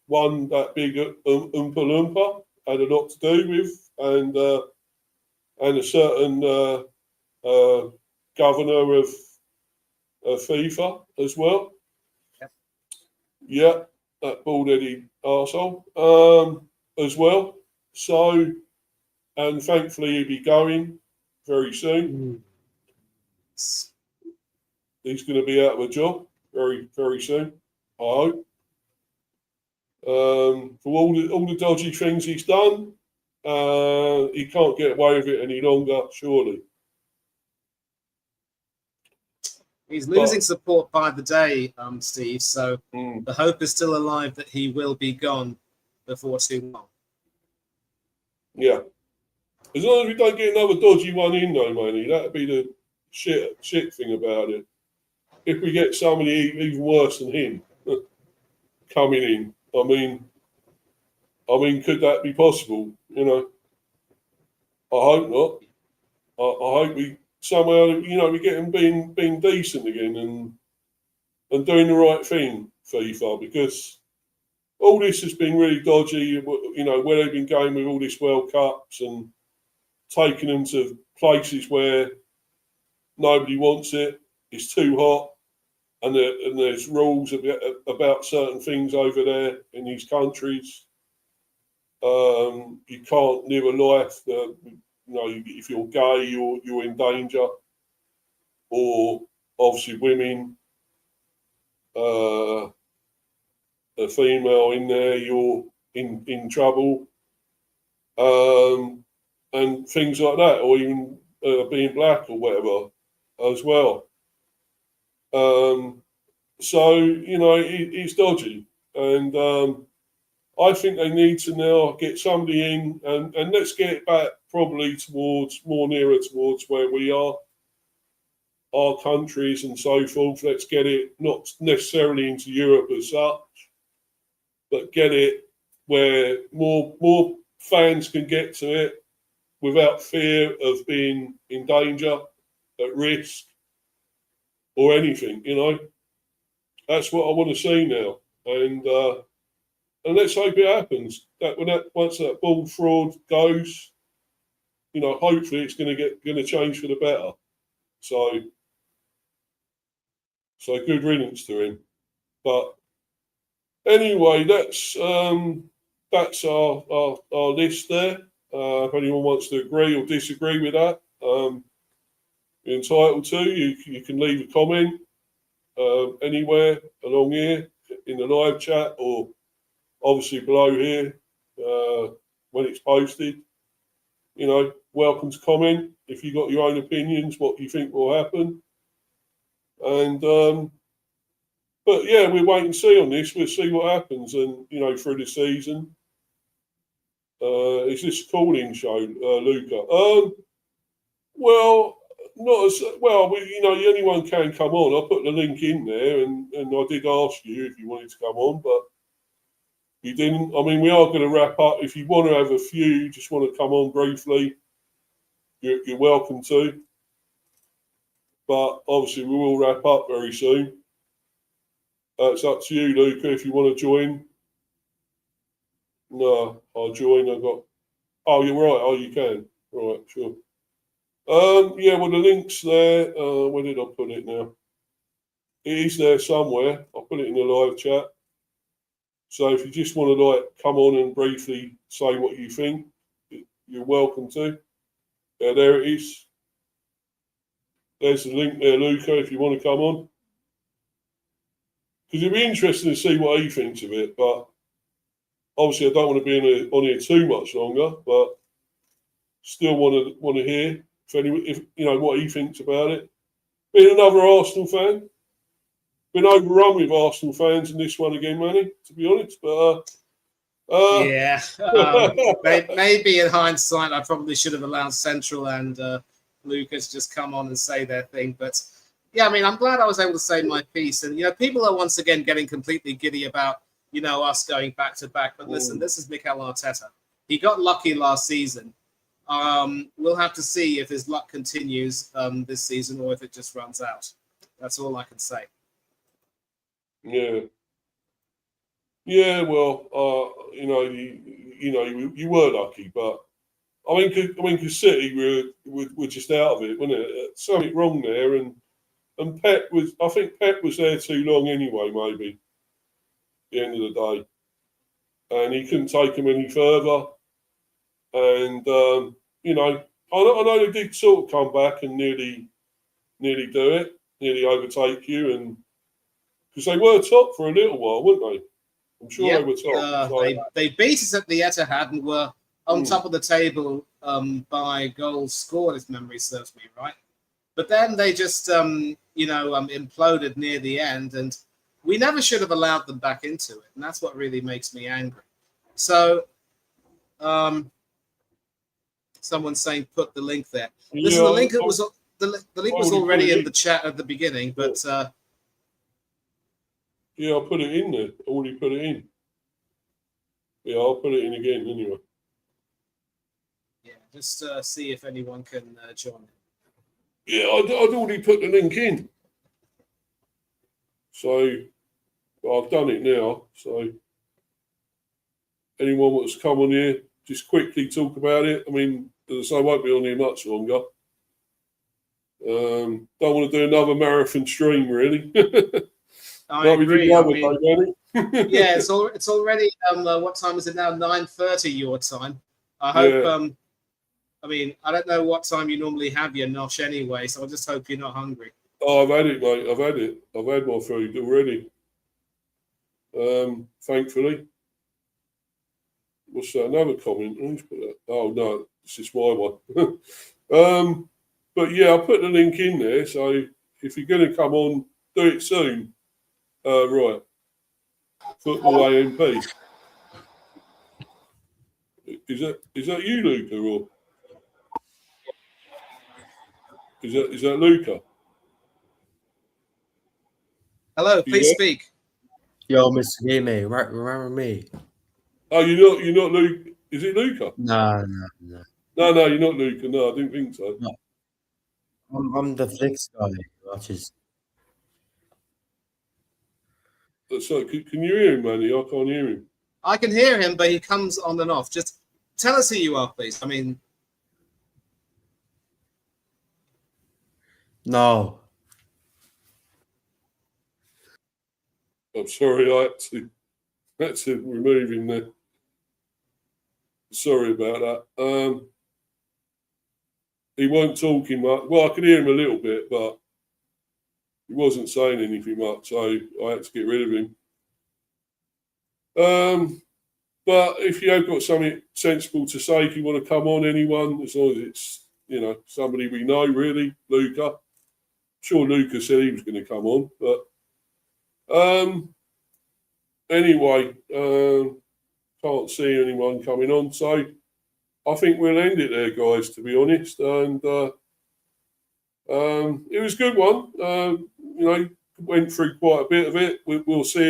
One that big Oompa Loompa had a lot to do with, and a certain governor of FIFA as well. Yep. Yeah, that bald-headed arsehole as well. So, and thankfully he'll be going very soon. He's going to be out of a job very, very soon, I hope. For all the dodgy things he's done, he can't get away with it any longer, surely. He's losing support by the day, Steve, so the hope is still alive that he will be gone before too long. Yeah. As long as we don't get another dodgy one in, though, Manny, that'd be the shit thing about it. If we get somebody even worse than him coming in, I mean, could that be possible? I hope not. I hope we somehow, we get him being decent again and doing the right thing, FIFA, because all this has been really dodgy. Where they've been going with all this World Cups and taking them to places where nobody wants it. It's too hot, and there's rules about certain things over there in these countries. You can't live a life that, if you're gay, you're in danger, or obviously women, a female in there, you're in trouble, and things like that, or even being black or whatever as well. So it's dodgy, and I think they need to now get somebody in, and let's get it back probably more nearer towards where we are, our countries and so forth. Let's get it not necessarily into Europe as such, but get it where more fans can get to it without fear of being in danger, at risk, or anything. That's what I want to see now, and let's hope it happens. Once that ball fraud goes, hopefully it's going to change for the better. So good riddance to him. But anyway, that's our list there. If anyone wants to agree or disagree with that, you're entitled to. You can leave a comment anywhere along here in the live chat, or obviously below here when it's posted. Welcome to comment if you got your own opinions, what you think will happen. And but yeah, we'll wait and see on this. We'll see what happens, and through the season. Is this a call-in show, Luca? Well, not as well. Anyone can come on. I put the link in there, and I did ask you if you wanted to come on, but you didn't. I mean, we are going to wrap up. If you want to have a few, just want to come on briefly, you're welcome to. But obviously, we will wrap up very soon. It's up to you, Luca, if you want to join. No, I'll join. Oh, you're right. Oh, you can. Right, sure. Yeah, well, the link's there. Where did I put it now? It is there somewhere. I'll put it in the live chat. So if you just want to like come on and briefly say what you think, you're welcome to. Yeah, there it is. There's the link there, Luca, if you want to come on. Because it'd be interesting to see what he thinks of it. But obviously, I don't want to be on here too much longer. But still want to hear if you know what he thinks about it. Being another Arsenal fan, been overrun with Arsenal fans in this one again, Manny. To be honest, but yeah, maybe in hindsight, I probably should have allowed Central and Lucas just come on and say their thing. But yeah, I mean, I'm glad I was able to say my piece. And people are once again getting completely giddy about us going back to back. But listen, this is Mikel Arteta. He got lucky last season. We'll have to see if his luck continues this season or if it just runs out. That's all I can say. Yeah. Yeah, well, you were lucky, but I mean, because City were just out of it, wasn't it? Something wrong there, and I think Pep was there too long anyway. Maybe at the end of the day, and he couldn't take them any further. And I know they did sort of come back and nearly do it, nearly overtake you, and because they were top for a little while, weren't they? I'm sure they were top. They beat us at the Etihad and were on top of the table by goals scored, if memory serves me right. But then they just, imploded near the end, and we never should have allowed them back into it, and that's what really makes me angry. So, someone's saying put the link there. Listen, the link was already in the chat at the beginning, but. Yeah, I'll put it in there. I already put it in. Yeah, I'll put it in again anyway. Yeah, just see if anyone can join. Yeah, I'd already put the link in. So, I've done it now. So, anyone wants to come on here, just quickly talk about it. I mean, as I say, I won't be on here much longer. Don't want to do another marathon stream, really. I agree. Yeah, it's already. What time is it now? 9:30 your time. I hope. Yeah. I mean, I don't know what time you normally have your nosh anyway, so I just hope you're not hungry. Oh, I've had it, mate. I've had it. I've had my food already. Thankfully. What's that? Another comment? Who's put that? Oh no, it's just my one. But yeah, I'll put the link in there. So if you're going to come on, do it soon. Right. Football AMP. Is that you, Luca, or is that Luca? Hello, please speak. Yo, Mr. Game, right? Remember me? Oh, you're not Luca. Is it Luca? No. No, you're not Luca. No, I didn't think so. No. I'm the Flicks guy. Watches. So, can you hear him, Manny? I can't hear him. I can hear him, but he comes on and off. Just tell us who you are, please. I mean, no. I'm sorry, I had to remove him there. Sorry about that. He wasn't talking much. Well, I could hear him a little bit, but he wasn't saying anything much, so I had to get rid of him. But if you have got something sensible to say, if you want to come on, anyone, as long as it's somebody we know, really, Luca. I'm sure Luca said he was going to come on, but anyway, can't see anyone coming on, so I think we'll end it there, guys. To be honest, and it was a good one. Went through quite a bit of it. We'll see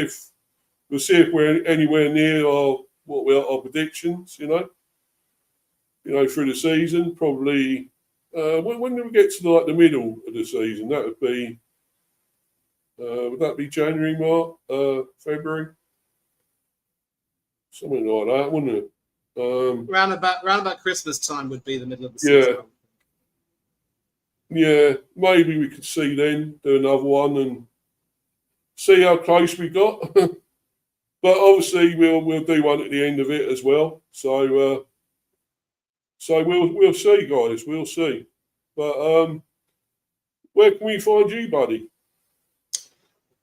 if we're anywhere near our predictions. Through the season, probably. When do we get to the middle of the season? That would be. Would that be January, March, February? Something like that, wouldn't it? round about Christmas time would be the middle of the season. yeah, maybe we could see then, do another one and see how close we got. But obviously we'll do one at the end of it as well. So we'll see, guys. We'll see. But where can we find you, buddy?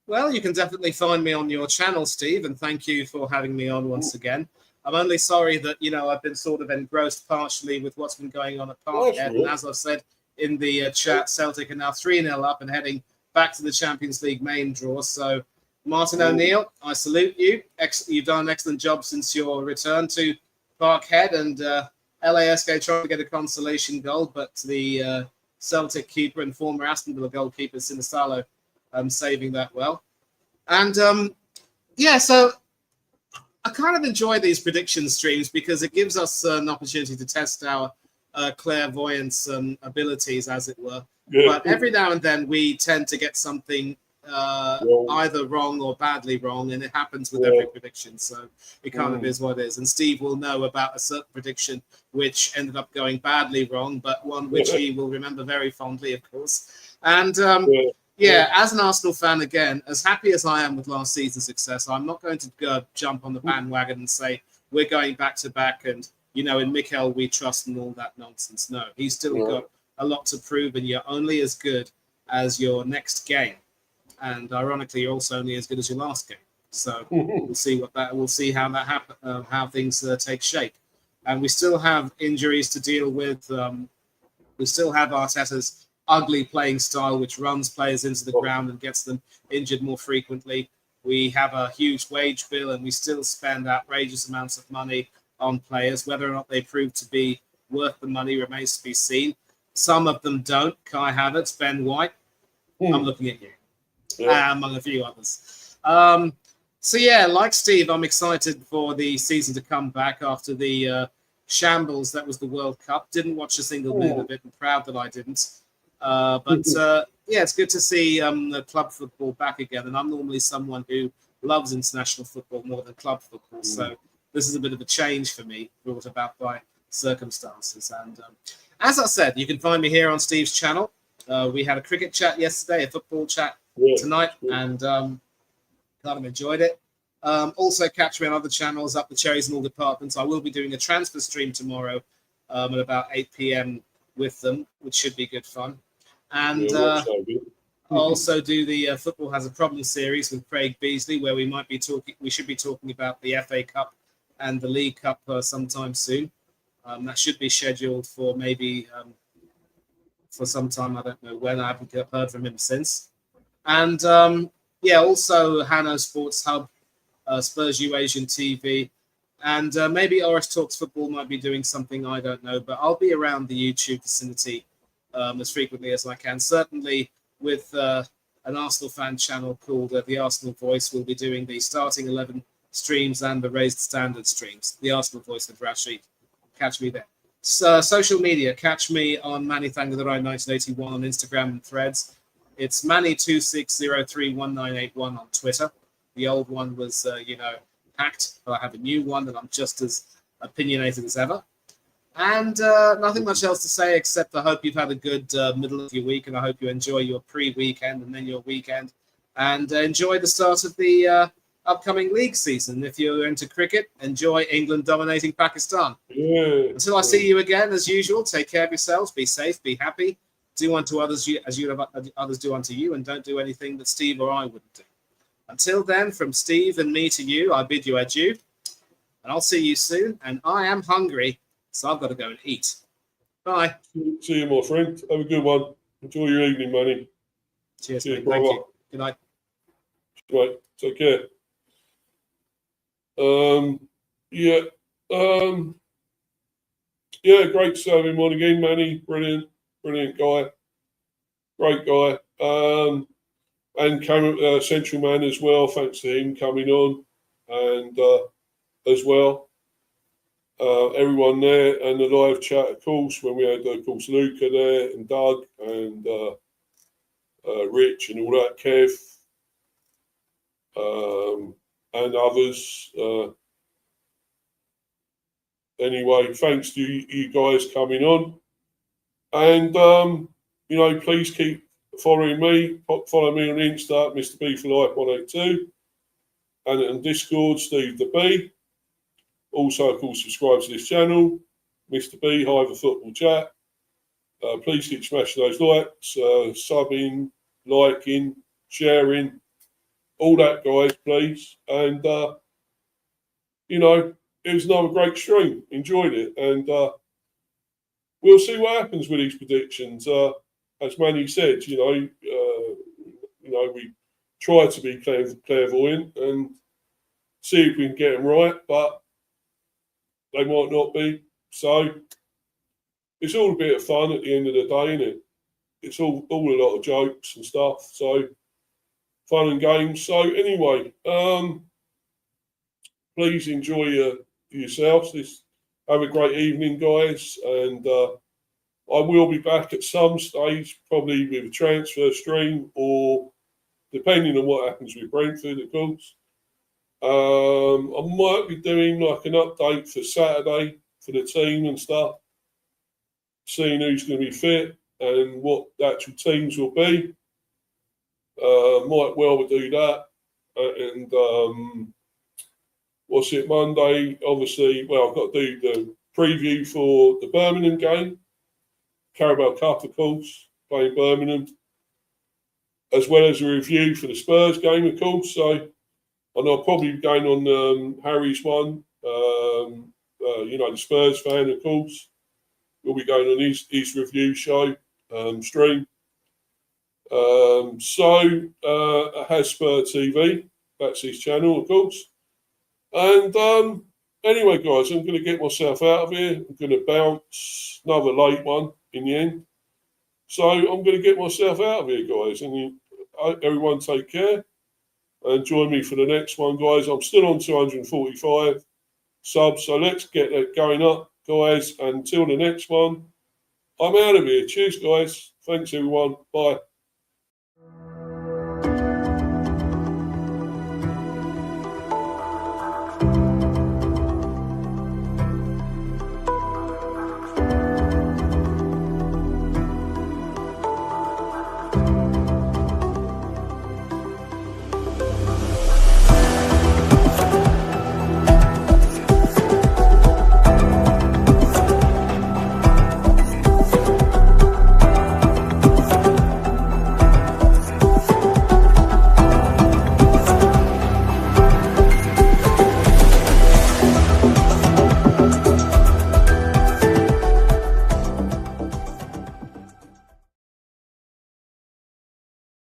Well, you can definitely find me on your channel, Steve, and thank you for having me on once again. I'm only sorry that, I've been sort of engrossed partially with what's been going on at Parkhead. And as I've said in the chat, Celtic are now 3-0 up and heading back to the Champions League main draw. So, Martin O'Neill, I salute you. You've done an excellent job since your return to Parkhead. And LASK trying to get a consolation goal, but the Celtic keeper and former Aston Villa goalkeeper, Sinisalo, saving that well. And so I kind of enjoy these prediction streams because it gives us an opportunity to test our clairvoyance abilities, as it were. Yeah. But every now and then we tend to get something either wrong or badly wrong, and it happens with every prediction. So it kind of is what it is. And Steve will know about a certain prediction which ended up going badly wrong, but one which he will remember very fondly, of course. And as an Arsenal fan, again, as happy as I am with last season's success, I'm not going to go jump on the bandwagon and say we're going back to back and, in Mikel we trust and all that nonsense. No, he's still got a lot to prove, and you're only as good as your next game. And ironically, you're also only as good as your last game. So we'll see how that happens, how things take shape. And we still have injuries to deal with. We still have Arteta's ugly playing style, which runs players into the ground and gets them injured more frequently. We have a huge wage bill, and we still spend outrageous amounts of money on players. Whether or not they prove to be worth the money remains to be seen. Some of them don't. Kai Havertz, Ben White. I'm looking at you. Among a few others. Like Steve, I'm excited for the season to come back after the shambles that was the World Cup. Didn't watch a single minute of it, and proud that I didn't. It's good to see the club football back again. And I'm normally someone who loves international football more than club football. So this is a bit of a change for me, brought about by circumstances. And as I said, you can find me here on Steve's channel. We had a cricket chat yesterday, a football chat tonight, and kind of enjoyed it. Also catch me on other channels, Up the Cherries in all departments. I will be doing a transfer stream tomorrow at about 8 p.m. with them, which should be good fun. And also do the Football Has a Problem series with Craig Beasley, where we should be talking about the FA Cup and the League Cup sometime soon. That should be scheduled for maybe for some time. I don't know when. I haven't heard from him since. And also Hanno Sports Hub, Spurs U Asian TV, and maybe Oris Talks Football might be doing something, I don't know, but I'll be around the YouTube vicinity as frequently as I can. Certainly with an Arsenal fan channel called The Arsenal Voice, we'll be doing the starting 11 streams and the raised standard streams. The Arsenal Voice with Rashid. Catch me there. Social media, catch me on Manny Thangadurai 1981 on Instagram and Threads. It's Manny26031981 on Twitter. The old one was, hacked, but I have a new one that I'm just as opinionated as ever. And nothing much else to say except I hope you've had a good middle of your week, and I hope you enjoy your pre-weekend and then your weekend, and enjoy the start of the upcoming league season. If you're into cricket, enjoy England dominating Pakistan. Until I see you again, as usual, take care of yourselves, be safe, be happy. Do unto others as you have others do unto you, and don't do anything that Steve or I wouldn't do. Until then, from Steve and me to you, I bid you adieu, and I'll see you soon. And I am hungry, so I've got to go and eat. Bye. See you, my friend. Have a good one. Enjoy your evening, Manny. Cheers, mate. Thank you. Good night. Right. Take care. Great to have him on again, Manny. Brilliant guy. Great guy. And Central Man as well. Thanks to him coming on, and as well, everyone there, and the live chat, of course, when we had, of course, Luca there, and Doug, and Rich, and all that, Kev, and others. Anyway, thanks to you guys coming on, and please keep following me. Follow me on Insta, Mr. B for Life 182, and on Discord, Steve the B. Also, of course, subscribe to this channel, Mr. B Hive Football Chat. Please keep smashing those likes, subbing, liking, sharing, all that, guys, please. And it was another great stream. Enjoyed it, and we'll see what happens with these predictions. As Manny said, we try to be clairvoyant and see if we can get them right, but they might not be. So it's all a bit of fun at the end of the day, isn't it? It's all a lot of jokes and stuff. So fun and games. So anyway, please enjoy yourselves. Have a great evening, guys, and I will be back at some stage, probably with a transfer stream, or depending on what happens with Brentford, of course. I might be doing like an update for Saturday for the team and stuff, seeing who's going to be fit and what the actual teams will be. Might well do that. And Monday? Obviously, I've got to do the preview for the Birmingham game, Carabao Cup, of course, playing Birmingham, as well as a review for the Spurs game, of course. So, and I'll probably be going on Harry's one, the Spurs fan, of course. We'll be going on his review show, stream. Has Spur TV. That's his channel, of course. And anyway, guys, I'm going to get myself out of here. I'm going to bounce another late one in the end. So I'm going to get myself out of here, guys. And everyone take care. And join me for the next one, guys. I'm still on 245 subs. So let's get that going up, guys. Until the next one, I'm out of here. Cheers, guys. Thanks, everyone. Bye.